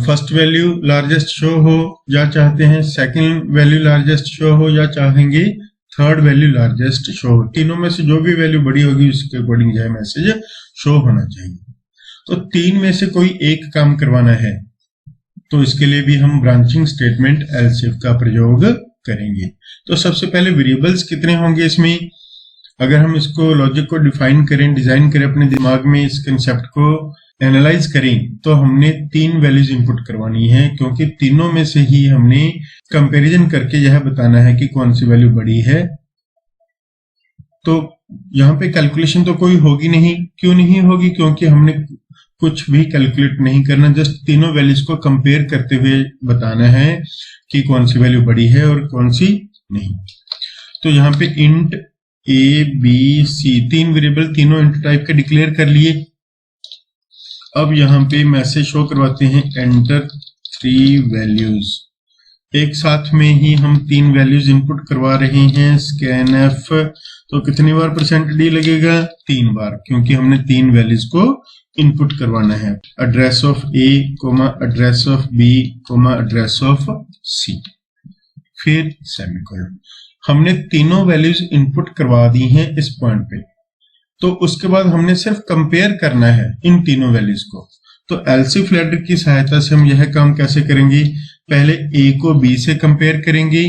Speaker 1: फर्स्ट वैल्यू लार्जेस्ट शो हो, या चाहते हैं सेकंड वैल्यू लार्जेस्ट शो हो, या चाहेंगे थर्ड वैल्यू लार्जेस्ट शो हो। तीनों में से जो भी वैल्यू बड़ी होगी उसके अकॉर्डिंग यह मैसेज शो होना चाहिए। तो 3 में से कोई एक काम करवाना है, तो इसके लिए भी हम ब्रांचिंग स्टेटमेंट एल्स इफ का प्रयोग करेंगे। तो सबसे पहले वेरिएबल्स कितने होंगे इसमें, अगर हम इसको लॉजिक को डिफाइन करें, डिजाइन करें, अपने दिमाग में इस कंसेप्ट को एनालाइज करें, तो हमने 3 वैल्यूज इनपुट करवानी है, क्योंकि तीनों में से ही हमने कंपैरिजन करके यह बताना है कि कौन सी वैल्यू बड़ी है। तो यहाँ पे कैलकुलेशन तो कोई होगी नहीं। क्यों नहीं होगी, क्योंकि हमने कुछ भी कैलकुलेट नहीं करना, जस्ट तीनों वैल्यूज को कंपेयर करते हुए बताना है कि कौन सी वैल्यू बड़ी है और कौन सी नहीं। तो यहाँ पे इंट ए बी सी, तीन वेरिएबल तीनों इंट टाइप के डिक्लेयर कर लिए। अब यहाँ पे मैसेज शो करवाते हैं एंटर 3 वैल्यूज। एक साथ में ही हम 3 वैल्यूज इनपुट करवा रहे हैं। स्कैनएफ तो कितनी बार %d लगेगा? 3 बार, क्योंकि हमने 3 वैल्यूज को इनपुट करवाना है। Address of a, address of b, address of c, फिर सेमीकोलन। हमने तीनों वैल्यूज इनपुट करवा दी हैं इस पॉइंट पे। तो उसके बाद हमने सिर्फ कंपेयर करना है इन तीनों वैल्यूज को। तो एलसीफ लैडर की सहायता से हम यह काम कैसे करेंगे? पहले ए को बी से कंपेयर करेंगे।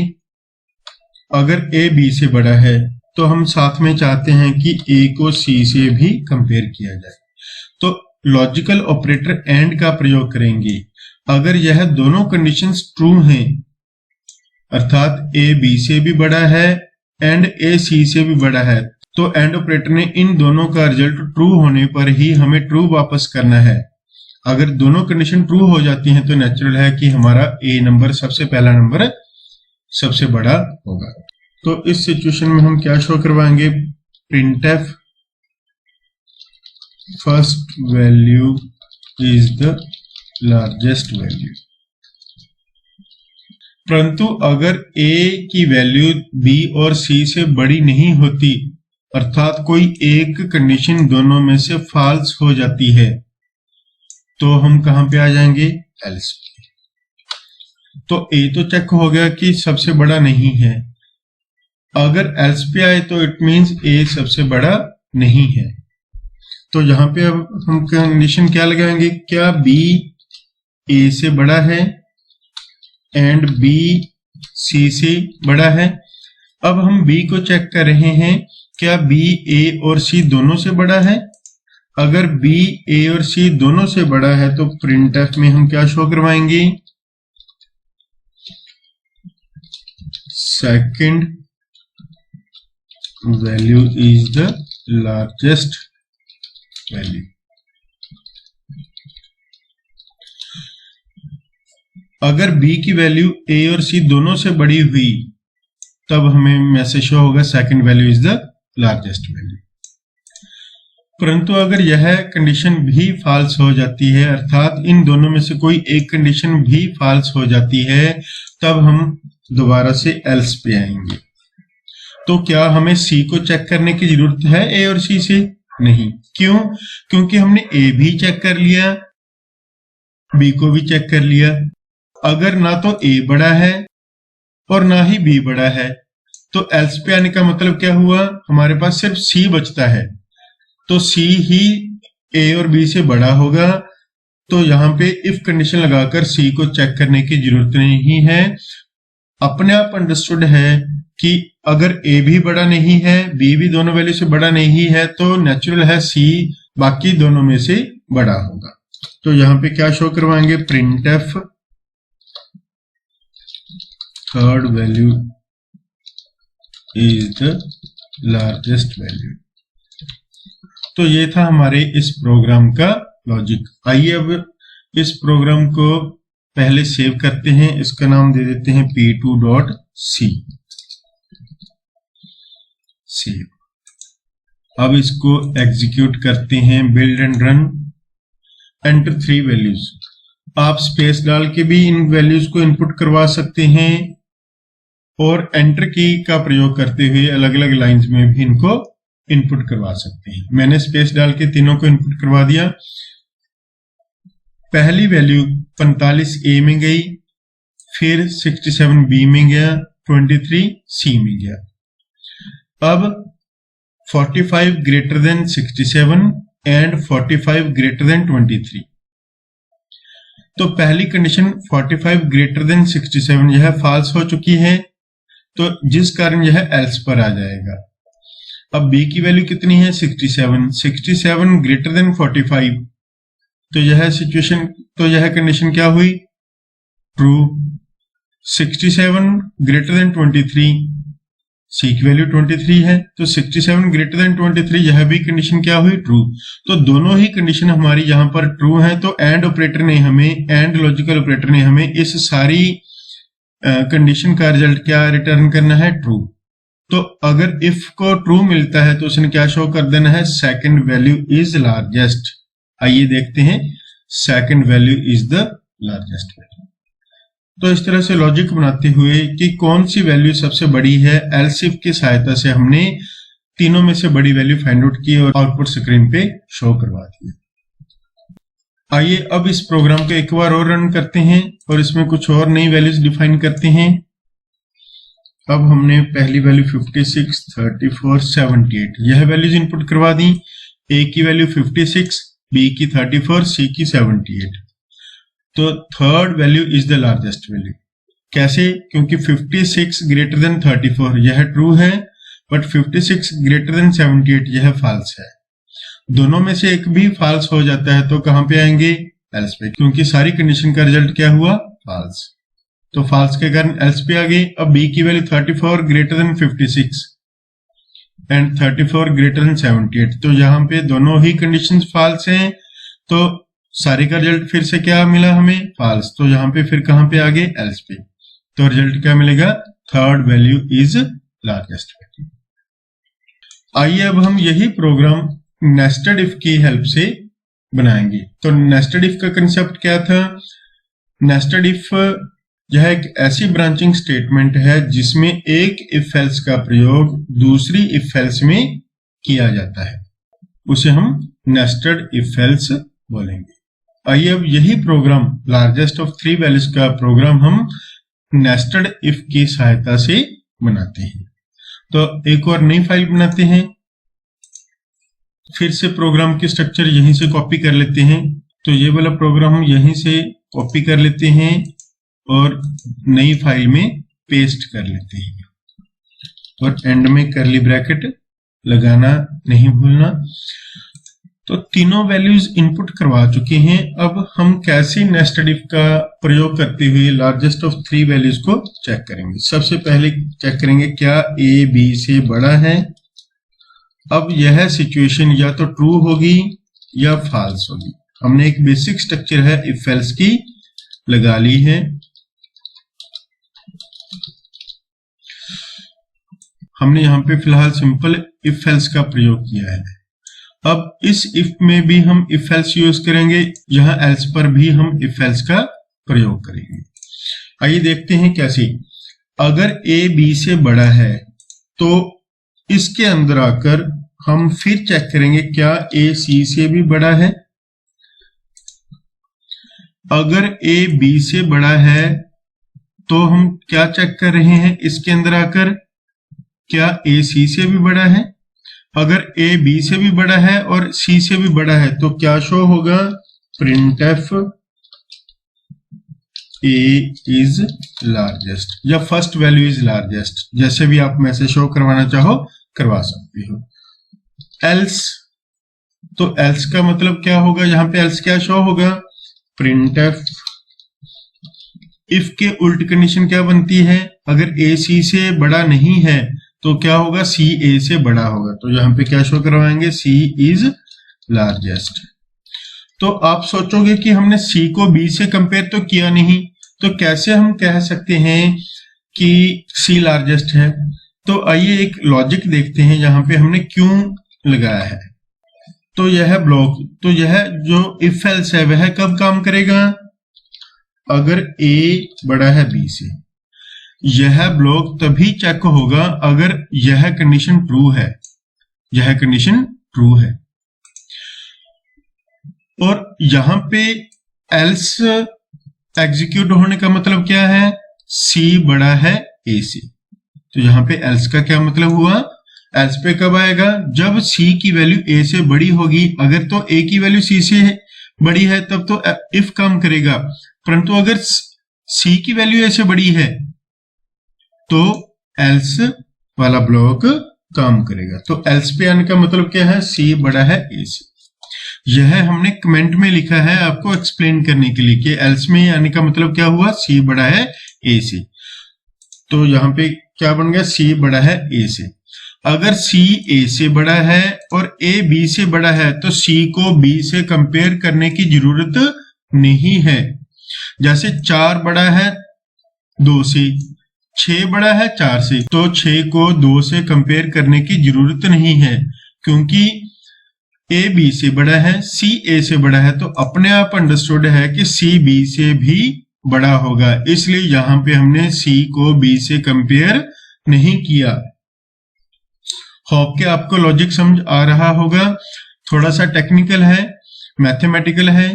Speaker 1: अगर ए बी से बड़ा है तो हम साथ में चाहते हैं कि ए को सी से भी कंपेयर किया जाए। तो लॉजिकल ऑपरेटर एंड का प्रयोग करेंगे। अगर यह दोनों कंडीशंस ट्रू हैं, अर्थात ए बी से भी बड़ा है एंड ए सी से भी बड़ा है, तो एंड ऑपरेटर ने इन दोनों का रिजल्ट ट्रू होने पर ही हमें ट्रू वापस करना है। अगर दोनों कंडीशन ट्रू हो जाती हैं तो नेचुरल है कि हमारा ए नंबर, सबसे पहला नंबर सबसे बड़ा होगा। तो इस सिचुएशन में हम क्या शो करवाएंगे? Printf first value is the largest value. परंतु अगर a की वैल्यू b और c से बड़ी नहीं होती, अर्थात कोई एक कंडीशन दोनों में से फॉल्स हो जाती है, तो हम कहां पे आ जाएंगे? एल्स पे। तो a तो चेक हो गया कि सबसे बड़ा नहीं है। अगर एल्स पे आए तो इट मींस a सबसे बड़ा नहीं है। तो यहां पे अब हम कंडीशन क्या लगाएंगे? क्या b a से बड़ा है एंड b c से बड़ा है? अब हम b को चेक कर रहे हैं, क्या b a और c दोनों से बड़ा है? अगर b a और c दोनों से बड़ा है तो प्रिंटफ में हम क्या शो करवाएंगे? Second value is the largest value. अगर b की वैल्यू a और c दोनों से बड़ी हुई तब हमें मैसेज शो होगा second value is the largest value. परंतु अगर यह कंडीशन भी फॉल्स हो जाती है, अर्थात इन दोनों में से कोई एक कंडीशन भी फॉल्स हो जाती है, तब हम दोबारा से एल्स पे आएंगे। तो क्या हमें c को चेक करने की जरूरत है a और c से? नहीं। क्यों? क्योंकि हमने a भी चेक कर लिया, b को भी चेक कर लिया। अगर ना तो a बड़ा है और ना ही b बड़ा है, तो एल्स पे आने का मतलब क्या हुआ? हमारे पास सिर्फ c बचता है, तो c ही a और b से बड़ा होगा। तो यहाँ पे इफ कंडीशन लगाकर c को चेक करने की जरूरत नहीं है। अपने आप अंडरस्टूड है कि अगर a भी बड़ा नहीं है, b भी दोनों वैल्यू से बड़ा नहीं है, तो नेचुरल है c बाकी दोनों में से बड़ा होगा। तो यहाँ पे क्या शो करवाएंगे? Printf third value is the largest value. तो ये था हमारे इस प्रोग्राम का लॉजिक। आइए अब इस प्रोग्राम को पहले सेव करते हैं। इसका नाम दे देते हैं p2.c। सेव। अब इसको एग्जीक्यूट करते हैं। Build and run. Enter 3 values. आप स्पेस डाल के भी इन वैल्यूज को इनपुट करवा सकते हैं और एंटर की का प्रयोग करते हुए अलग अलग लाइंस में भी इनको इनपुट करवा सकते हैं। मैंने स्पेस डाल के तीनों को इनपुट करवा दिया। पहली वैल्यू 45A में गई, फिर 67B में गया, 23C में गया। अब 45 greater than 67 and 45 greater than 23। तो पहली कंडीशन 45 ग्रेटर देन 67 यह फॉल्स हो चुकी है, तो जिस कारण यह एल्स पर आ जाएगा। अब b की वैल्यू कितनी है? 67 ग्रेटर देन 45, तो यह कंडीशन क्या हुई? ट्रू। 67 ग्रेटर देन 23, सी की वैल्यू 23 है, तो 67 ग्रेटर देन 23, यह भी कंडीशन क्या हुई, ट्रू। तो दोनों ही कंडीशन हमारी यहाँ पर ट्रू है, तो एंड ऑपरेटर ने हमें, एंड लॉजिकल ऑपरेटर ने हमें इस सारी कंडीशन का रिजल्ट क्या रिटर्न करना है, ट्रू। तो अगर इफ को ट्रू मिलता है तो उसने क्या शो कर देना है, सेकंड वैल्यू इज लार्जेस्ट। आइए देखते हैं, second value is the largest value. तो इस तरह से लॉजिक बनाते हुए कि कौन सी वैल्यू सबसे बड़ी है, एल्स इफ की सहायता से हमने तीनों में से बड़ी वैल्यू फाइंड आउट की और आउटपुट स्क्रीन पे शो करवा दी। आइए अब इस प्रोग्राम को एक बार और रन करते हैं और इसमें कुछ और नई वैल्यूज डिफाइन करते हैं। अब हमने पहली वैल्यू 56, 34, 78 यह वैल्यूज इनपुट करवा दी। ए की वैल्यू 56, बी की 34, सी की 78। तो third value is the largest value. कैसे? क्योंकि 56 ग्रेटर देन 34 यह ट्रू है, बट 56 ग्रेटर देन 78 यह फॉल्स है। दोनों में से एक भी फॉल्स हो जाता है तो कहां पे आएंगे, एल्स पे, क्योंकि सारी कंडीशन का रिजल्ट क्या हुआ, फॉल्स। तो फॉल्स के कारण एल्स पे आ गई। अब बी की value 34 greater than 56 and 34 greater than 78, तो यहाँ पे दोनों ही कंडीशंस फॉल्स हैं, तो सारे का रिजल्ट फिर से क्या मिला हमें, फॉल्स। तो यहाँ पे फिर कहां पे आ गए, एल्स पे। तो रिजल्ट क्या मिलेगा, third value is largest value. आइए अब हम यही प्रोग्राम नेस्टेड इफ की हेल्प से बनाएंगे। तो नेस्टेड इफ का कंसेप्ट क्या था, नेस्टेड इफ यह एक ऐसी ब्रांचिंग स्टेटमेंट है जिसमें एक इफ एल्स का प्रयोग दूसरी इफ एल्स में किया जाता है, उसे हम नेस्टेड इफ एल्स बोलेंगे। आइए अब यही प्रोग्राम, लार्जेस्ट ऑफ 3 वैल्यूज का प्रोग्राम हम नेस्टेड इफ की सहायता से बनाते हैं। तो एक और नई फाइल बनाते हैं, फिर से प्रोग्राम की स्ट्रक्चर यहीं से कॉपी कर लेते हैं। तो ये वाला प्रोग्राम हम यहीं से कॉपी कर लेते हैं और नई फाइल में पेस्ट कर लेते हैं, और एंड में कर्ली ब्रैकेट लगाना नहीं भूलना। तो तीनों वैल्यूज इनपुट करवा चुके हैं। अब हम कैसे नेस्टेड इफ का प्रयोग करते हुए लार्जेस्ट ऑफ 3 वैल्यूज को चेक करेंगे। सबसे पहले चेक करेंगे क्या ए बी से बड़ा है। अब यह सिचुएशन या तो ट्रू होगी या फॉल्स होगी। हमने एक बेसिक स्ट्रक्चर है इफ एल्स की लगा ली है। हमने यहाँ पे फिलहाल सिंपल इफ एल्स का प्रयोग किया है। अब इस इफ में भी हम इफ एल्स यूज करेंगे, यहां एल्स पर भी हम इफ एल्स का प्रयोग करेंगे। आइए देखते हैं कैसे। अगर ए बी से बड़ा है तो इसके अंदर आकर हम फिर चेक करेंगे क्या ए सी से भी बड़ा है। अगर ए बी से बड़ा है तो हम क्या चेक कर रहे हैं, इसके अंदर आकर क्या ए सी से भी बड़ा है। अगर ए बी से भी बड़ा है और सी से भी बड़ा है तो क्या शो होगा, प्रिंटफ ए इज लार्जेस्ट या फर्स्ट वैल्यू इज लार्जेस्ट, जैसे भी आप मैसेज शो करवाना चाहो करवा सकते हो। एल्स, तो एल्स का मतलब क्या होगा, यहां पे एल्स क्या शो होगा, प्रिंटफ। इफ के उल्ट कंडीशन क्या बनती है, अगर ए सी से बड़ा नहीं है तो क्या होगा, सी ए से बड़ा होगा। तो यहां पे क्या शो करवाएंगे, सी इज लार्जेस्ट। तो आप सोचोगे कि हमने सी को बी से कंपेयर तो किया नहीं, तो कैसे हम कह सकते हैं कि सी लार्जेस्ट है। तो आइए एक लॉजिक देखते हैं यहां पे हमने क्यों लगाया है। तो यह ब्लॉक, तो यह जो इफ एल्स है वह कब काम करेगा, अगर ए बड़ा है बी से। यह ब्लॉक तभी चेक होगा अगर यह कंडीशन ट्रू है, यह कंडीशन ट्रू है। और यहां पे एल्स एग्जीक्यूट होने का मतलब क्या है, सी बड़ा है ए से। तो यहां पे एल्स का क्या मतलब हुआ, एल्स पे कब आएगा, जब सी की वैल्यू ए से बड़ी होगी। अगर तो ए की वैल्यू सी से बड़ी है तब तो इफ काम करेगा, परंतु अगर सी की वैल्यू ए से बड़ी है तो एल्स वाला ब्लॉक काम करेगा। तो एल्स पे आने का मतलब क्या है, सी बड़ा है ए से। यह हमने कमेंट में लिखा है आपको एक्सप्लेन करने के लिए कि एल्स में आने का मतलब क्या हुआ, सी बड़ा है ए से। तो यहाँ पे क्या बन गया, सी बड़ा है ए से। अगर सी ए से बड़ा है और ए बी से बड़ा है तो सी को बी से कंपेयर करने की जरूरत नहीं है। जैसे 4 बड़ा है 2 से, 6 बड़ा है 4 से, तो 6 को 2 से कंपेयर करने की जरूरत नहीं है, क्योंकि ए बी से बड़ा है, सी ए से बड़ा है, तो अपने आप अंडरस्टूड है कि सी बी से भी बड़ा होगा, इसलिए यहां पे हमने सी को बी से कंपेयर नहीं किया। होप के आपको लॉजिक समझ आ रहा होगा। थोड़ा सा टेक्निकल है, मैथमेटिकल है,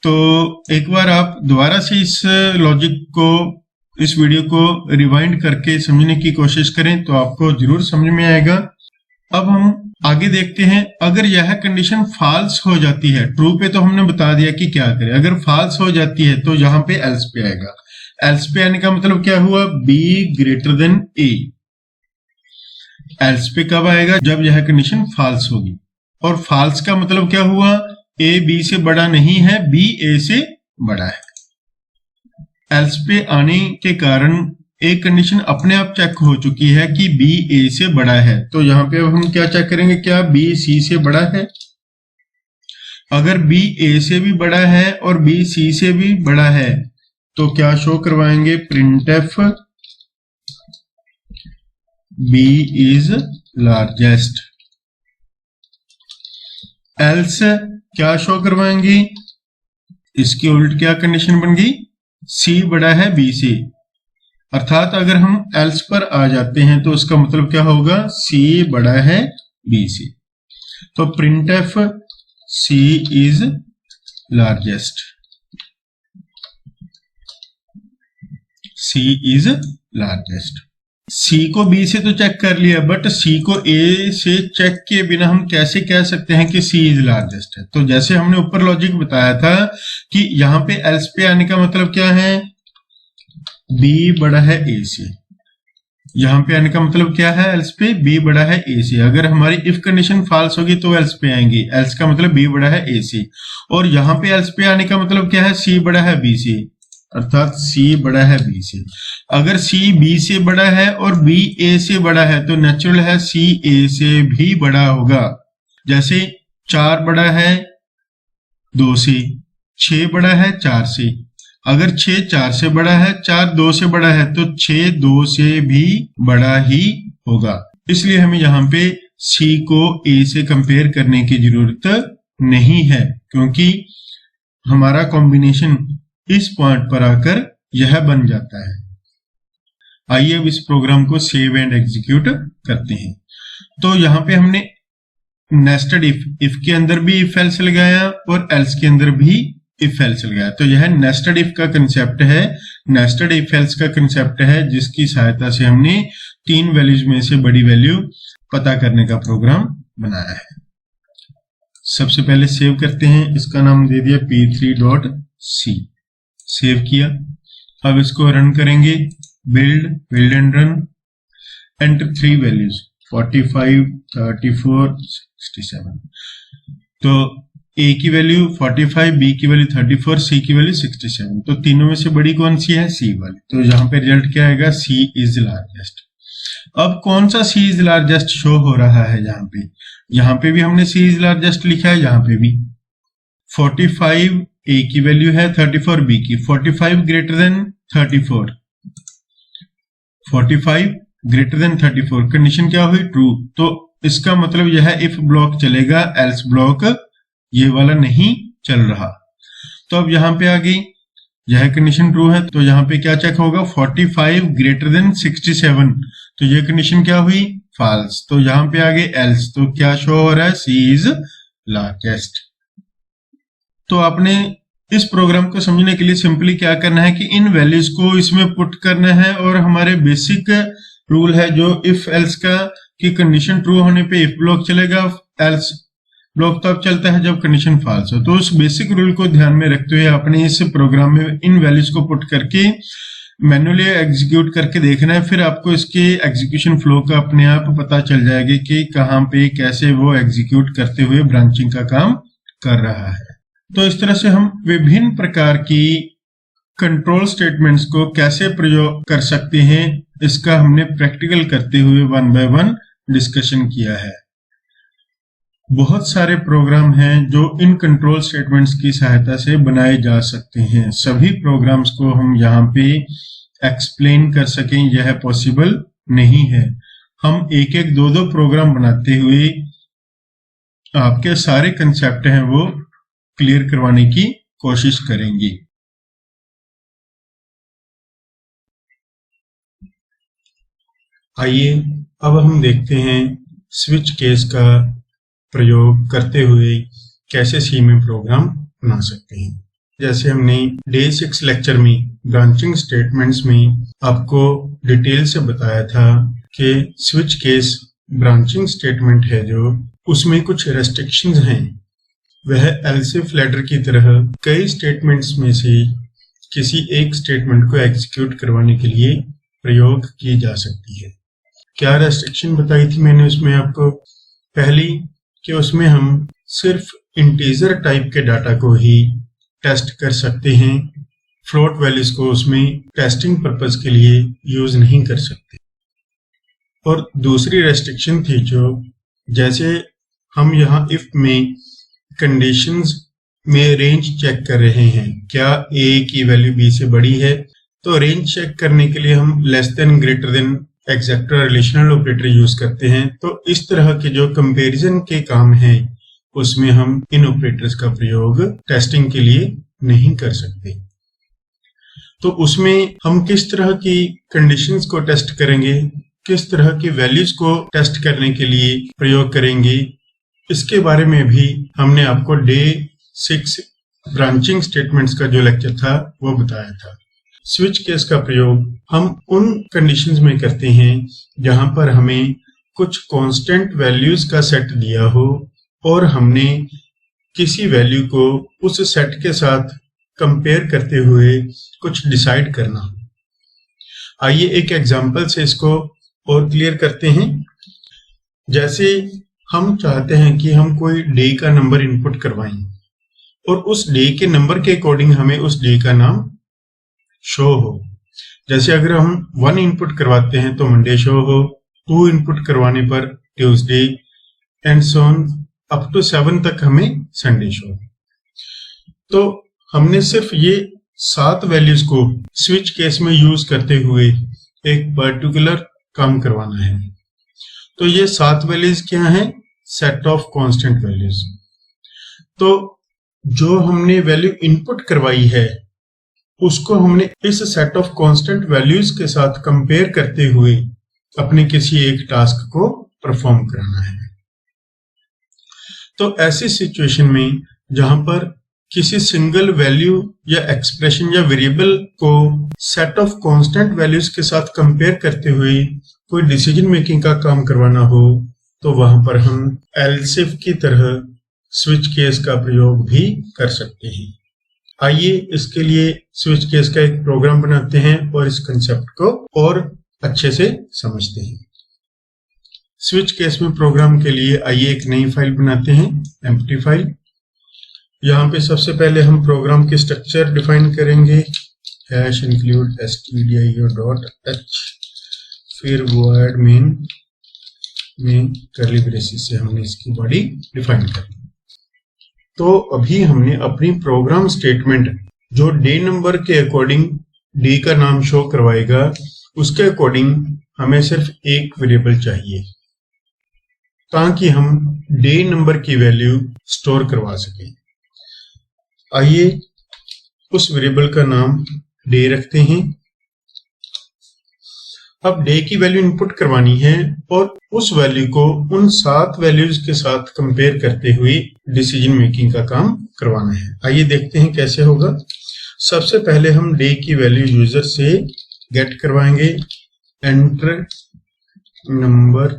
Speaker 1: तो एक बार आप दोबारा से इस लॉजिक को, इस वीडियो को रिवाइंड करके समझने की कोशिश करें तो आपको जरूर समझ में आएगा। अब हम आगे देखते हैं। अगर यह कंडीशन फॉल्स हो जाती है, ट्रू पे तो हमने बता दिया कि क्या करें, अगर फॉल्स हो जाती है तो यहाँ पे एल्स पे आएगा। एल्स पे आने का मतलब क्या हुआ, be greater than A. Else पे कब आएगा, जब यह कंडीशन फॉल्स होगी। और फॉल्स का मतलब क्या हुआ, ए बी से बड़ा नहीं है, बी ए से बड़ा है। एल्स पे आने के कारण एक कंडीशन अपने आप चेक हो चुकी है कि बी ए से बड़ा है, तो यहां पे अब हम क्या चेक करेंगे, क्या बी सी से बड़ा है। अगर बी ए से भी बड़ा है और बी सी से भी बड़ा है तो क्या शो करवाएंगे, printf b is largest. Else क्या शो करवाएंगे, इसकी उल्ट क्या कंडीशन बन गई, सी बड़ा है बी से। अर्थात अगर हम एल्स पर आ जाते हैं तो उसका मतलब क्या होगा, सी बड़ा है बी से। तो print F C is largest, C is largest. C को बी से तो चेक कर लिया, बट सी को ए से चेक किए बिना हम कैसे कह सकते हैं कि सी इज लार्जेस्ट है। तो जैसे हमने ऊपर लॉजिक बताया था कि यहां पे एल्स पे आने का मतलब क्या है, बी बड़ा है ए से। यहां पे आने का मतलब क्या है, एल्स पे बी बड़ा है ए से। अगर हमारी इफ कंडीशन फॉल्स होगी तो एल्स पे आएंगे, एल्स का मतलब बी बड़ा है ए से। और यहां पे एल्स पे आने का मतलब क्या है, सी बड़ा है बी से, अर्थात सी बड़ा है बी से। अगर सी बी से बड़ा है और बी ए से बड़ा है तो नेचुरल है सी ए से भी बड़ा होगा। जैसे 4 बड़ा है 2 से, 6 बड़ा है 4 से। अगर 6 4 से बड़ा है, 4 2 से बड़ा है, तो 6 2 से भी बड़ा ही होगा। इसलिए हमें यहाँ पे C को A से कंपेयर करने की जरूरत नहीं है, क्योंकि हमारा कॉम्बिनेशन इस पॉइंट पर आकर यह बन जाता है। आइए अब इस प्रोग्राम को सेव एंड एग्जीक्यूट करते हैं। तो यहाँ पे हमने नेस्टेड इफ के अंदर भी इफ एल्स लगाया और एल्स के अंदर भी इफ एल्स लगाया। तो यह नेस्टेड इफ का कंसेप्ट है, नेस्टेड इफ एल्स का कंसेप्ट है, जिसकी सहायता से हमने 3 वैल्यूज में से बड़ी वैल्यू पता करने का प्रोग्राम बनाया है। सबसे पहले सेव करते हैं, इसका नाम दे दिया p3.c, सेव किया। अब इसको रन करेंगे, build and run, enter 3 values 45 34 67। तो ए की वैल्यू 45, बी की वैल्यू 34, सी की वैल्यू 67। तो तीनों में से बड़ी कौन सी है, सी वाली। तो यहाँ पे रिजल्ट क्या आएगा, सी इज लार्जेस्ट। अब कौन सा सी इज लार्जेस्ट शो हो रहा है, यहाँ पे भी हमने सी इज लार्जेस्ट लिखा है, यहाँ पे भी 45 ए की वैल्यू है, 34 बी की। 45 greater than 34, 45 greater than 34, condition क्या हुई, ट्रू। तो इसका मतलब यह इफ ब्लॉक चलेगा, एल्स ब्लॉक ये वाला नहीं चल रहा। तो अब यहां पे आ गई, यह कंडीशन ट्रू है, तो यहां पे क्या चेक होगा, 45 ग्रेटर देन 67। तो ये कंडीशन क्या हुई, फॉल्स। तो यहां पे आ गए एल्स, तो क्या शो हो रहा है, सी इज लार्जेस्ट। तो आपने इस प्रोग्राम को समझने के लिए सिंपली क्या करना है कि इन वैल्यूज को इसमें पुट करना है, और हमारे बेसिक रूल है जो इफ एल्स का, कि कंडीशन ट्रू होने पे इफ ब्लॉक चलेगा, एल्स ब्लॉक तब चलता है जब कंडीशन फॉल्स हो। तो उस बेसिक रूल को ध्यान में रखते हुए आपने इस प्रोग्राम में इन वैल्यूज को पुट करके मैन्युअली एग्जीक्यूट करके देखना है। फिर आपको इसके एग्जीक्यूशन फ्लो का अपने आप पता चल जाएगा कि कहाँ पे कैसे वो एग्जीक्यूट करते हुए ब्रांचिंग का काम कर रहा है। तो इस तरह से हम विभिन्न प्रकार की कंट्रोल स्टेटमेंट्स को कैसे प्रयोग कर सकते हैं, इसका हमने प्रैक्टिकल करते हुए 1 बाय 1 डिस्कशन किया है। बहुत सारे प्रोग्राम हैं जो इन कंट्रोल स्टेटमेंट्स की सहायता से बनाए जा सकते हैं। सभी प्रोग्राम्स को हम यहाँ पे एक्सप्लेन कर सकें यह पॉसिबल नहीं है। हम एक एक दो दो प्रोग्राम बनाते हुए आपके सारे कंसेप्ट हैं वो क्लियर करवाने की कोशिश करेंगे। आइए अब हम देखते हैं स्विच केस का प्रयोग करते हुए कैसे सी में प्रोग्राम बना सकते हैं। जैसे हमने डे 6 लेक्चर में ब्रांचिंग स्टेटमेंट्स में आपको डिटेल से बताया था कि स्विच केस ब्रांचिंग स्टेटमेंट है जो उसमें कुछ रेस्ट्रिक्शंस हैं। वह एल्स इफ लेटर की तरह कई स्टेटमेंट्स में से किसी एक स्टेटमेंट को एग्जीक्यूट करवाने के लिए प्रयोग की जा सकती है। क्या रेस्ट्रिक्शन बताई थी मैंने उसमें आपको? पहली कि उसमें हम सिर्फ इंटीजर टाइप के डाटा को ही टेस्ट कर सकते हैं, फ्लोट वैल्यूज को उसमें टेस्टिंग पर्पस के लिए यूज नहीं कर सकते। और दूसरी रेस्ट्रिक्शन थी जो जैसे हम यहाँ इफ में कंडीशंस में रेंज चेक कर रहे हैं, क्या a की वैल्यू b से बड़ी है, तो रेंज चेक करने के लिए हम लेस देन ग्रेटर देन एक्जेक्टर रिलेशनल ऑपरेटर यूज करते हैं। तो इस तरह के जो कंपैरिजन के काम हैं उसमें हम इन ऑपरेटर्स का प्रयोग टेस्टिंग के लिए नहीं कर सकते। तो उसमें हम किस तरह की कंडीशंस को टेस्ट करेंगे, किस तरह की वैल्यूज को टेस्ट करने के लिए प्रयोग करेंगे, इसके बारे में भी हमने आपको डे 6 ब्रांचिंग स्टेटमेंट्स का जो लेक्चर था वो बताया था। स्विच केस का प्रयोग हम उन कंडीशंस में करते हैं जहां पर हमें कुछ कांस्टेंट वैल्यूज का सेट दिया हो और हमने किसी वैल्यू को उस सेट के साथ कंपेयर करते हुए कुछ डिसाइड करना। आइए एक एग्जांपल से इसको और क्लियर करते हैं। जैसे हम चाहते हैं कि हम कोई डे का नंबर इनपुट करवाएं और उस डे के नंबर के अकॉर्डिंग हमें उस डे का नाम शो हो। जैसे अगर हम 1 इनपुट करवाते हैं तो मंडे शो हो, 2 इनपुट करवाने पर Tuesday and so on up to 7 तक हमें संडे शो। तो हमने सिर्फ ये 7 वैल्यूज को स्विच केस में यूज करते हुए एक पर्टिकुलर काम करवाना है। तो ये 7 वैल्यूज क्या हैं? Set of constant values. तो जो हमने वैल्यू इनपुट करवाई है उसको हमने इस सेट ऑफ कांस्टेंट वैल्यूज के साथ कंपेयर करते हुए अपने किसी एक टास्क को परफॉर्म करना है। तो ऐसी सिचुएशन में जहां पर किसी सिंगल वैल्यू या एक्सप्रेशन या वेरिएबल को सेट ऑफ कांस्टेंट वैल्यूज के साथ कंपेयर करते हुए कोई डिसीजन मेकिंग का काम करवाना हो तो वहां पर हम एल्स इफ की तरह स्विच केस का प्रयोग भी कर सकते हैं। आइए इसके लिए स्विच केस का एक प्रोग्राम बनाते हैं और इस कंसेप्ट को और अच्छे से समझते हैं। स्विच केस में प्रोग्राम के लिए आइए एक नई फाइल बनाते हैं, एम्प्टी फाइल। यहाँ पे सबसे पहले हम प्रोग्राम की स्ट्रक्चर डिफाइन करेंगे, #include stdio.h, फिर void main में कर्ली ब्रेसेस से हमने इसकी बॉडी डिफाइन कर ली। तो अभी हमने अपनी प्रोग्राम स्टेटमेंट जो डे नंबर के अकॉर्डिंग डे का नाम शो करवाएगा उसके अकॉर्डिंग हमें सिर्फ एक वेरिएबल चाहिए ताकि हम डे नंबर की वैल्यू स्टोर करवा सकें। आइए उस वेरिएबल का नाम डे रखते हैं। अब डे की वैल्यू इनपुट करवानी है और उस वैल्यू को उन 7 वैल्यूज के साथ कंपेयर करते हुए डिसीजन मेकिंग का काम करवाना है। आइए देखते हैं कैसे होगा। सबसे पहले हम डे की वैल्यू यूजर से गेट करवाएंगे, enter number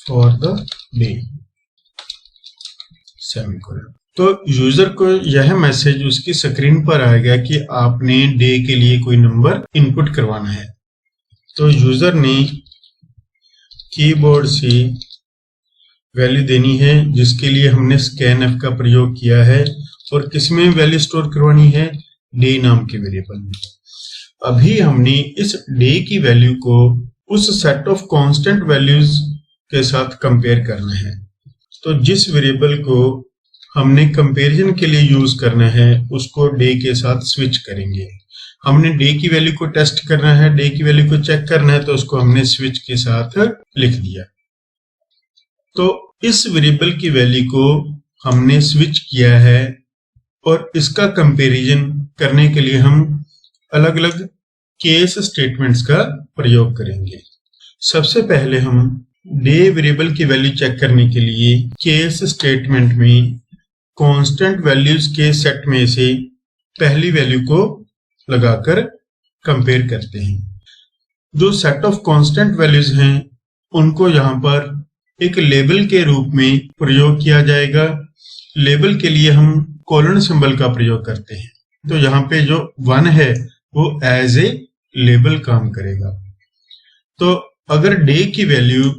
Speaker 1: for the day semicolon. तो यूजर को यह मैसेज उसकी स्क्रीन पर आएगा कि आपने डे के लिए कोई नंबर इनपुट करवाना है। तो यूजर ने कीबोर्ड से वैल्यू देनी है जिसके लिए हमने स्कैनफ का प्रयोग किया है और किसमें वैल्यू स्टोर करवानी है, डे नाम के वेरिएबल में। अभी हमने इस डे की वैल्यू को उस सेट ऑफ कांस्टेंट वैल्यूज के साथ कंपेयर करना है। तो जिस वेरिएबल को हमने कंपैरिजन के लिए यूज करना है उसको डे के साथ स्विच करेंगे। हमने डे की वैल्यू को टेस्ट करना है, डे की वैल्यू को चेक करना है, तो उसको हमने स्विच के साथ लिख दिया। तो इस वेरिएबल की वैल्यू को हमने स्विच किया है और इसका कंपैरिजन करने के लिए हम अलग अलग केस स्टेटमेंट्स का प्रयोग करेंगे। सबसे पहले हम डे वेरिएबल की वैल्यू चेक करने के लिए केस स्टेटमेंट में कांस्टेंट वैल्यूज के सेट में से पहली वैल्यू को लगाकर कंपेयर करते हैं। जो सेट ऑफ कांस्टेंट वैल्यूज हैं उनको यहाँ पर एक लेबल के रूप में प्रयोग किया जाएगा। लेबल के लिए हम कोलन सिंबल का प्रयोग करते हैं। तो यहाँ पे जो 1 है वो एज ए लेबल काम करेगा। तो अगर डे की वैल्यू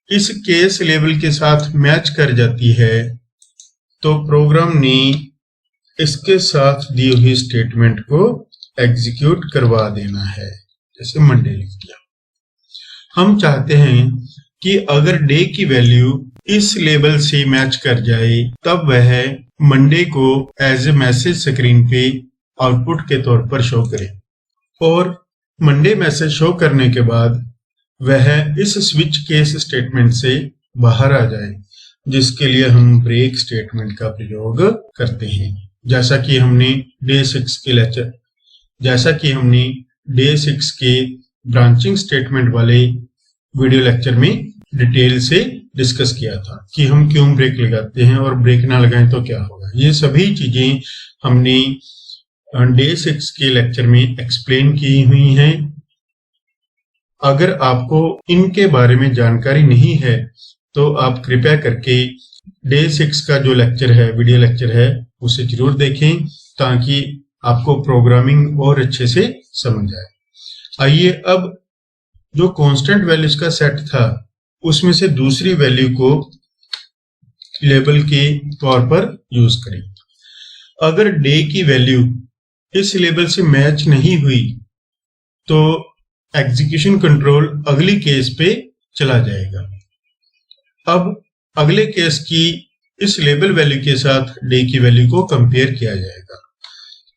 Speaker 1: इस केस लेबल के साथ मैच कर जाती है तो प्रोग्राम ने इसके साथ दी हुई स्टेटमेंट को एग्जीक्यूट करवा देना है। जैसे मंडे लिख दिया। हम चाहते हैं कि अगर डे की वैल्यू इस लेबल से मैच कर जाए तब वह मंडे को एज ए मैसेज स्क्रीन पे आउटपुट के तौर पर शो करे और मंडे मैसेज शो करने के बाद वह इस स्विच केस स्टेटमेंट से बाहर आ जाए, जिसके लिए हम ब्रेक स्टेटमेंट का प्रयोग करते हैं। जैसा कि हमने डे 6 के ब्रांचिंग स्टेटमेंट वाले वीडियो लेक्चर में डिटेल से डिस्कस किया था कि हम क्यों ब्रेक लगाते हैं और ब्रेक ना लगाएं तो क्या होगा। ये सभी चीजें हमने डे 6 के लेक्चर में एक्सप्लेन की हुई हैं। अगर आपको इनके बारे में जानकारी नहीं है तो आप कृपया करके डे 6 का जो लेक्चर है, वीडियो लेक्चर है, उसे जरूर देखें ताकि आपको प्रोग्रामिंग और अच्छे से समझ आए। आइए अब जो कांस्टेंट वैल्यूज का सेट था उसमें से दूसरी वैल्यू को लेबल के तौर पर यूज करें। अगर डे की वैल्यू इस लेबल से मैच नहीं हुई तो एग्जीक्यूशन कंट्रोल अगली केस पे चला जाएगा। अब अगले केस की इस लेबल वैल्यू के साथ डे की वैल्यू को कंपेयर किया जाएगा।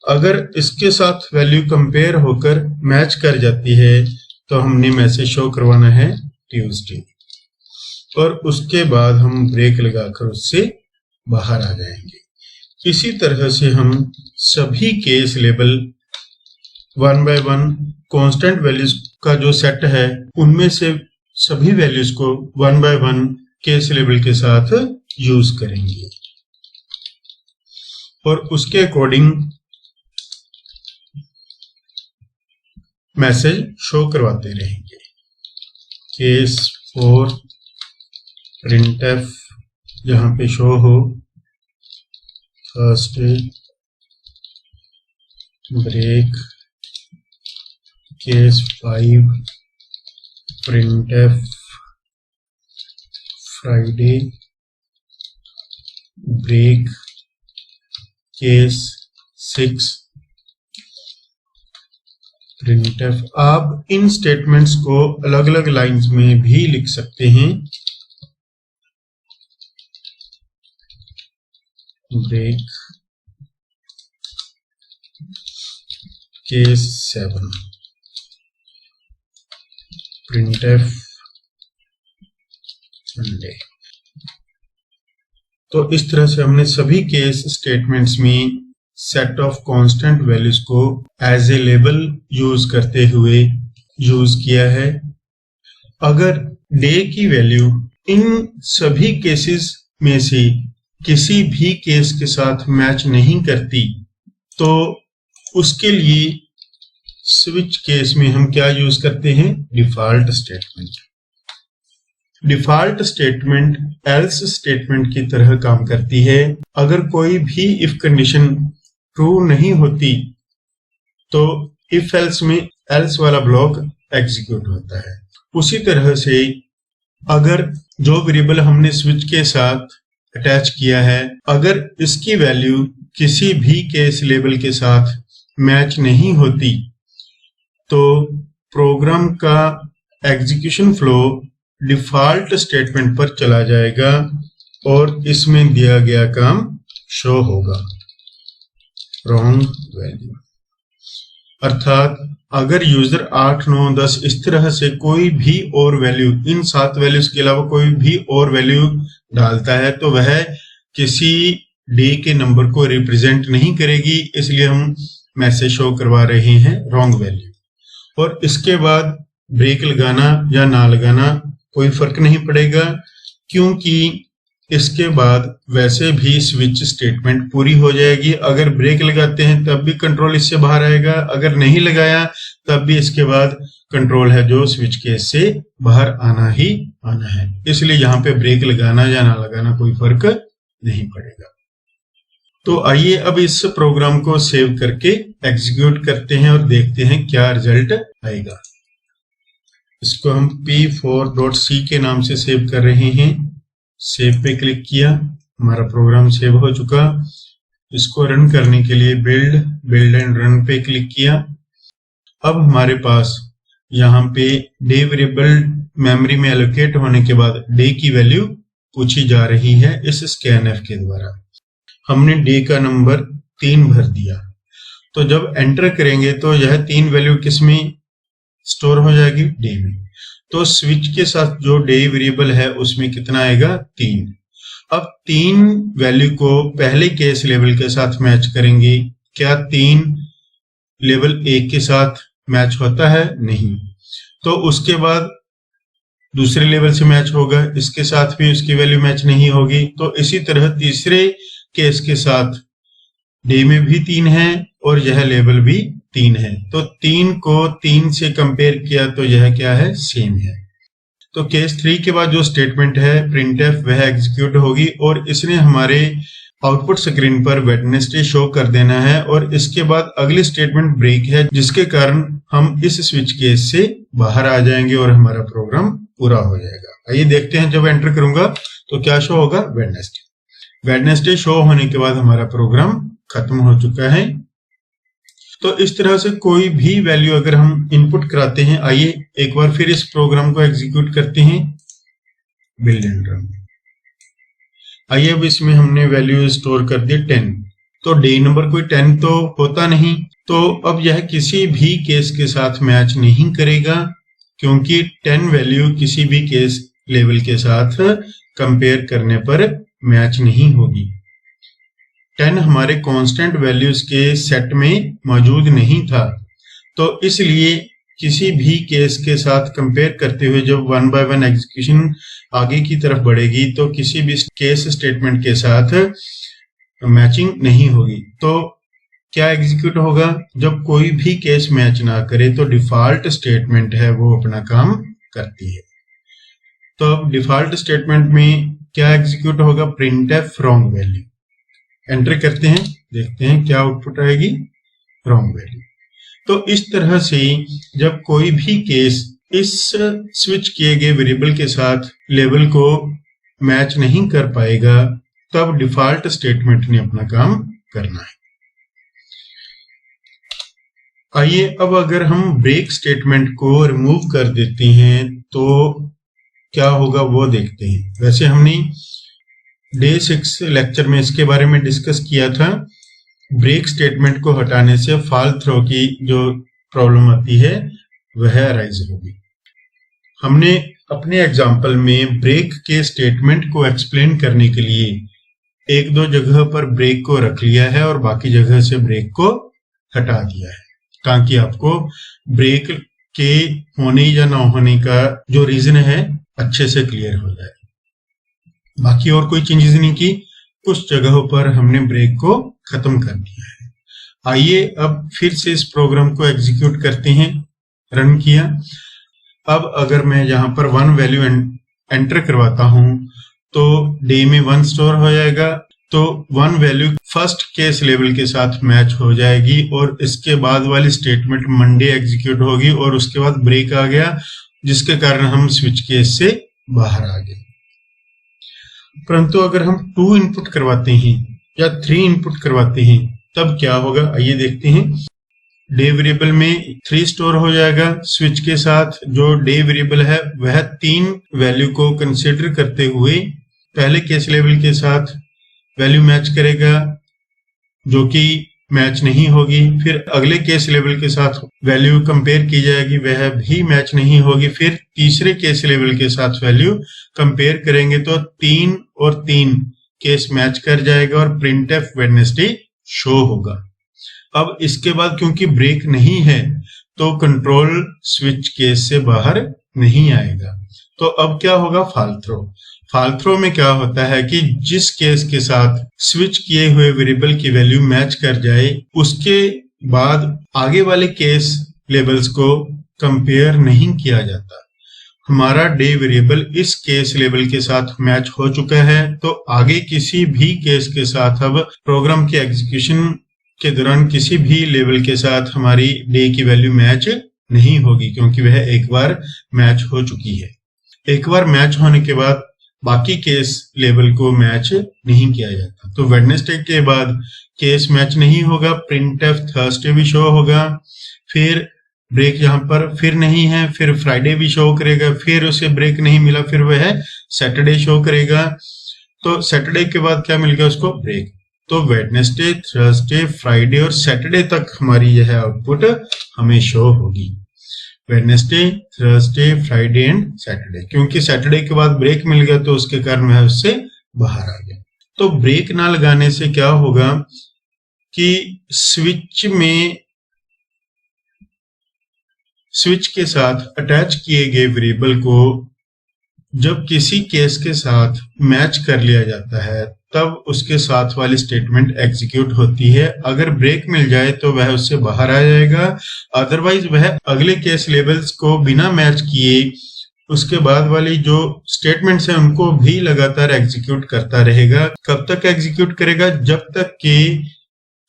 Speaker 1: अगर इसके साथ वैल्यू कंपेयर होकर मैच कर जाती है तो हमने मैसेज शो करवाना है ट्यूसडे और उसके बाद हम ब्रेक लगाकर उससे बाहर आ जाएंगे। इसी तरह से हम सभी case label 1 by 1 constant values का जो सेट है उनमें से सभी वैल्यूज को 1 by 1 केस लेबल के साथ यूज करेंगे और उसके अकॉर्डिंग मैसेज शो करवाते रहेंगे। केस 4 printf यहाँ पे शो हो, Thursday break, case 5 printf Friday break, case 6 printf। आप इन स्टेटमेंट्स को अलग अलग लाइंस में भी लिख सकते हैं। Break, case 7 printf Sunday. तो इस तरह से हमने सभी केस स्टेटमेंट्स में सेट ऑफ कांस्टेंट वैल्यूज को एज ए लेबल यूज करते हुए यूज किया है। अगर डे की वैल्यू इन सभी केसेस में से किसी भी केस के साथ मैच नहीं करती तो उसके लिए स्विच केस में हम क्या यूज करते हैं? Default statement. Default statement else statement की तरह काम करती है। अगर कोई भी इफ कंडीशन ट्रू नहीं होती तो इफ एल्स में एल्स वाला ब्लॉक एग्जीक्यूट होता है। उसी तरह से अगर जो वेरिएबल हमने स्विच के साथ अटैच किया है, अगर इसकी वैल्यू किसी भी केस लेबल के साथ मैच नहीं होती तो प्रोग्राम का एग्जीक्यूशन फ्लो डिफॉल्ट स्टेटमेंट पर चला जाएगा और इसमें दिया गया काम शो होगा, रॉन्ग वैल्यू। अर्थात अगर यूजर 8, 9, 10 इस तरह से कोई भी और वैल्यू, इन 7 वैल्यूज के अलावा कोई भी और वैल्यू डालता है तो वह किसी डे के नंबर को रिप्रेजेंट नहीं करेगी, इसलिए हम मैसेज शो करवा रहे हैं रॉन्ग वैल्यू। और इसके बाद ब्रेक लगाना या ना लगाना कोई फर्क नहीं पड़ेगा, क्योंकि इसके बाद वैसे भी स्विच स्टेटमेंट पूरी हो जाएगी। अगर ब्रेक लगाते हैं तब भी कंट्रोल इससे बाहर आएगा, अगर नहीं लगाया तब भी इसके बाद कंट्रोल है जो स्विच केस से बाहर आना ही आना है। इसलिए यहाँ पे ब्रेक लगाना या ना लगाना कोई फर्क नहीं पड़ेगा। तो आइए अब इस प्रोग्राम को सेव करके एग्जीक्यूट करते हैं और देखते हैं क्या रिजल्ट आएगा। इसको हम p4.c के नाम से सेव कर रहे हैं। सेव पे क्लिक किया, हमारा प्रोग्राम सेव हो चुका। इसको रन करने के लिए बिल्ड एंड रन पे क्लिक किया। अब हमारे पास यहाँ पे डे वेरिएबल मेमोरी में एलोकेट होने के बाद डे की वैल्यू पूछी जा रही है इस स्कैनफ के द्वारा। हमने डे का नंबर 3 भर दिया, तो जब एंटर करेंगे तो यह 3 वैल्यू किस में स्टोर हो जाएगी, डे में। तो स्विच के साथ जो डे वेरिएबल है उसमें कितना आएगा, 3। अब 3 वैल्यू को पहले केस लेवल के साथ मैच करेंगे। क्या 3 लेवल 1 के साथ मैच होता है, नहीं। तो उसके बाद दूसरे लेवल से मैच होगा, इसके साथ भी उसकी वैल्यू मैच नहीं होगी। तो इसी तरह तीसरे केस के साथ डे में भी 3 है और यह लेवल भी 3 है, तो 3 को 3 से कंपेयर किया तो यह क्या है, सेम है। तो केस 3 के बाद जो स्टेटमेंट है प्रिंटफ वह एग्जीक्यूट होगी और इसने हमारे आउटपुट स्क्रीन पर वेडनेसडे शो कर देना है। और इसके बाद अगली स्टेटमेंट ब्रेक है, जिसके कारण हम इस स्विच केस से बाहर आ जाएंगे और हमारा प्रोग्राम पूरा हो जाएगा। आइए देखते हैं, जब एंटर करूंगा तो क्या शो होगा, वेडनेसडे। वेडनेसडे शो होने के बाद हमारा प्रोग्राम खत्म हो चुका है। तो इस तरह से कोई भी वैल्यू अगर हम इनपुट कराते हैं, आइए एक बार फिर इस प्रोग्राम को एग्जीक्यूट करते हैं, बिल्ड एंड रन। आइए अब इसमें हमने वैल्यू स्टोर कर दी 10, तो डे नंबर कोई 10 तो होता नहीं, तो अब यह किसी भी केस के साथ मैच नहीं करेगा, क्योंकि 10 वैल्यू किसी भी केस लेवल के साथ कंपेयर करने पर मैच नहीं होगी। 10 हमारे कांस्टेंट वैल्यूज के सेट में मौजूद नहीं था, तो इसलिए किसी भी केस के साथ कंपेयर करते हुए जब 1 बाय 1 एग्जीक्यूशन आगे की तरफ बढ़ेगी तो किसी भी केस स्टेटमेंट के साथ मैचिंग नहीं होगी। तो क्या एग्जीक्यूट होगा, जब कोई भी केस मैच ना करे तो डिफॉल्ट स्टेटमेंट है वो अपना काम करती है। तो अब डिफॉल्ट स्टेटमेंट में क्या एग्जीक्यूट होगा, प्रिंटफ रॉन्ग वैल्यू। एंटर करते हैं, देखते हैं क्या आउटपुट आएगी, रॉन्ग वैल्यू। तो इस तरह से जब कोई भी केस इस स्विच किए गए वेरिएबल के साथ लेवल को मैच नहीं कर पाएगा, तब डिफॉल्ट स्टेटमेंट ने अपना काम करना है। आइए अब अगर हम ब्रेक स्टेटमेंट को रिमूव कर देते हैं तो क्या होगा वो देखते हैं। वैसे हमने डे 6 लेक्चर में इसके बारे में डिस्कस किया था। ब्रेक स्टेटमेंट को हटाने से फॉल थ्रो की जो प्रॉब्लम आती है वह अराइज होगी। हमने अपने एग्जाम्पल में ब्रेक के स्टेटमेंट को एक्सप्लेन करने के लिए 1-2 जगह पर ब्रेक को रख लिया है और बाकी जगह से ब्रेक को हटा दिया है, ताकि आपको ब्रेक के होने या ना होने का जो रीजन है अच्छे से क्लियर हो जाए। बाकी और कोई चेंजेस नहीं की, कुछ जगहों पर हमने ब्रेक को खत्म कर दिया है। आइए अब फिर से इस प्रोग्राम को एग्जीक्यूट करते हैं, रन किया। अब अगर मैं यहाँ पर 1 वैल्यू एंटर करवाता हूं तो डे में 1 स्टोर हो जाएगा, तो 1 वैल्यू फर्स्ट केस लेवल के साथ मैच हो जाएगी और इसके बाद वाली स्टेटमेंट मंडे एग्जीक्यूट होगी और उसके बाद ब्रेक आ गया, जिसके कारण हम स्विच केस से बाहर आ गए। परंतु अगर हम 2 इनपुट करवाते हैं या 3 इनपुट करवाते हैं तब क्या होगा, आइए देखते हैं। डे वेरिएबल में 3 स्टोर हो जाएगा। स्विच के साथ जो डे वेरिएबल है वह 3 वैल्यू को कंसिडर करते हुए पहले केस लेवल के साथ वैल्यू मैच करेगा जो कि मैच नहीं होगी। फिर अगले केस लेवल के साथ वैल्यू कंपेयर की जाएगी, वह भी मैच नहीं होगी। फिर तीसरे केस लेवल के साथ वैल्यू कंपेयर करेंगे तो 3 और 3 केस मैच कर जाएगा और प्रिंटफ वेडनेसडे शो होगा। अब इसके बाद क्योंकि ब्रेक नहीं है तो कंट्रोल स्विच केस से बाहर नहीं आएगा। तो अब क्या होगा, फॉल थ्रो। फॉल थ्रो में क्या होता है कि जिस केस के साथ स्विच किए हुए वेरिएबल की वैल्यू मैच कर जाए उसके बाद आगे वाले केस लेवल्स को कंपेयर नहीं किया जाता। हमारा डे वेरिएबल इस केस लेवल के साथ मैच हो चुका है तो आगे किसी भी केस के साथ अब प्रोग्राम के एग्जीक्यूशन के दौरान किसी भी लेवल के साथ हमारी डे की वैल्यू मैच नहीं होगी क्योंकि वह एक बार मैच हो चुकी है। एक बार मैच होने के बाद बाकी केस लेवल को मैच नहीं किया जाता। तो वेडनेसडे के बाद केस मैच नहीं होगा, प्रिंटफ थर्सडे भी शो होगा, फिर ब्रेक यहाँ पर फिर नहीं है, फिर फ्राइडे भी शो करेगा, फिर उसे ब्रेक नहीं मिला, फिर वह सैटरडे शो करेगा। तो सैटरडे के बाद क्या मिल गया उसको, ब्रेक। तो वेडनेसडे, थर्सडे, फ्राइडे और सैटरडे तक हमारी यह आउटपुट हमें शो होगी। Wednesday, Thursday, Friday and Saturday. क्योंकि सैटरडे के बाद ब्रेक मिल गया तो उसके कारण वह उससे बाहर आ गया। तो ब्रेक ना लगाने से क्या होगा कि स्विच के साथ अटैच किए गए वेरिएबल को जब किसी केस के साथ मैच कर लिया जाता है तब उसके साथ वाली स्टेटमेंट एग्जीक्यूट होती है। अगर ब्रेक मिल जाए तो वह उससे बाहर आ जाएगा, अदरवाइज वह अगले केस लेवल्स को बिना मैच किए उसके बाद वाली जो स्टेटमेंट्स हैं उनको भी लगातार एग्जीक्यूट करता रहेगा। कब तक एग्जीक्यूट करेगा, जब तक कि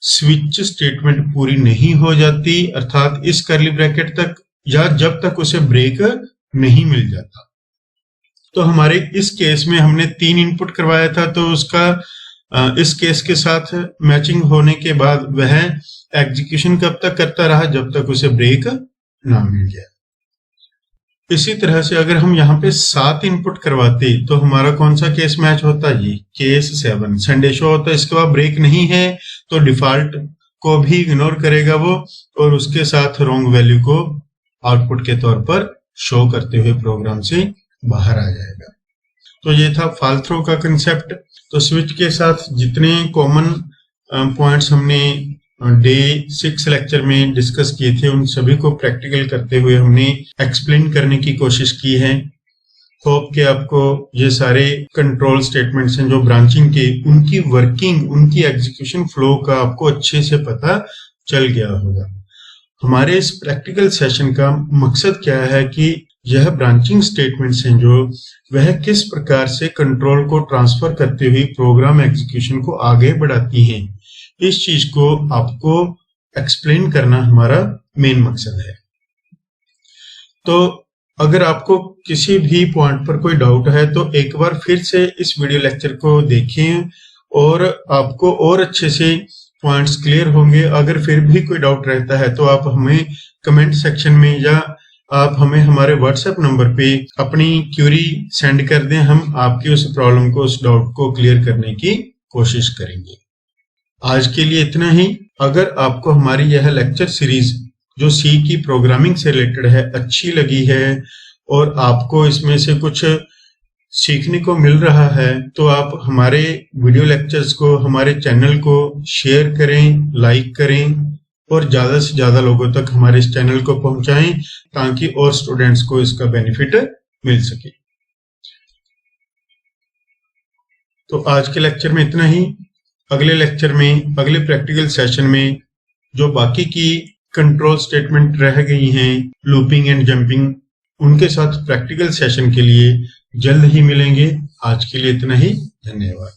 Speaker 1: स्विच स्टेटमेंट पूरी नहीं हो जाती, अर्थात इस कर्ली ब्रैकेट तक, या जब तक उसे ब्रेक नहीं मिल जाता। तो हमारे इस केस में हमने 3 इनपुट करवाया था तो उसका इस केस के साथ मैचिंग होने के बाद वह एग्जीक्यूशन कब तक करता रहा, जब तक उसे ब्रेक ना मिल गया। इसी तरह से अगर हम यहाँ पे 7 इनपुट करवाते तो हमारा कौन सा केस मैच होता, ये केस 7 संडे शो होता। इसके बाद ब्रेक नहीं है तो डिफॉल्ट को भी इग्नोर करेगा वो और उसके साथ रॉन्ग वैल्यू को आउटपुट के तौर पर शो करते हुए प्रोग्राम से बाहर आ जाएगा। तो ये था फॉल थ्रो का कंसेप्ट। तो स्विच के साथ जितने कॉमन पॉइंट्स हमने डे 6 लेक्चर में डिस्कस किए थे उन सभी को प्रैक्टिकल करते हुए हमने एक्सप्लेन करने की कोशिश की है। होप कि आपको ये सारे कंट्रोल स्टेटमेंट्स हैं जो ब्रांचिंग के, उनकी वर्किंग, उनकी एग्जीक्यूशन फ्लो का आपको अच्छे से पता चल गया होगा। हमारे इस प्रैक्टिकल सेशन का मकसद क्या है कि यह ब्रांचिंग स्टेटमेंट्स हैं जो वह किस प्रकार से कंट्रोल को ट्रांसफर करते हुए प्रोग्राम एग्जीक्यूशन को आगे बढ़ाती हैं, इस चीज को आपको एक्सप्लेन करना हमारा मेन मकसद है। तो अगर आपको किसी भी पॉइंट पर कोई डाउट है तो एक बार फिर से इस वीडियो लेक्चर को देखें और आपको और अच्छे से पॉइंट्स क्लियर होंगे। अगर फिर भी कोई डाउट रहता है तो आप हमें कमेंट सेक्शन में या आप हमें हमारे व्हाट्सएप नंबर पे अपनी क्यूरी सेंड कर दें, हम आपकी उस प्रॉब्लम को, उस डाउट को क्लियर करने की कोशिश करेंगे। आज के लिए इतना ही। अगर आपको हमारी यह लेक्चर सीरीज जो सी की प्रोग्रामिंग से रिलेटेड है अच्छी लगी है और आपको इसमें से कुछ सीखने को मिल रहा है तो आप हमारे वीडियो लेक्चर्स को, हमारे चैनल को शेयर करें, लाइक करें और ज्यादा से ज्यादा लोगों तक हमारे इस चैनल को पहुंचाएं ताकि और स्टूडेंट्स को इसका बेनिफिट मिल सके। तो आज के लेक्चर में इतना ही। अगले लेक्चर में, अगले प्रैक्टिकल सेशन में जो बाकी की कंट्रोल स्टेटमेंट रह गई हैं, लूपिंग एंड जंपिंग, उनके साथ प्रैक्टिकल सेशन के लिए जल्द ही मिलेंगे। आज के लिए इतना ही। धन्यवाद।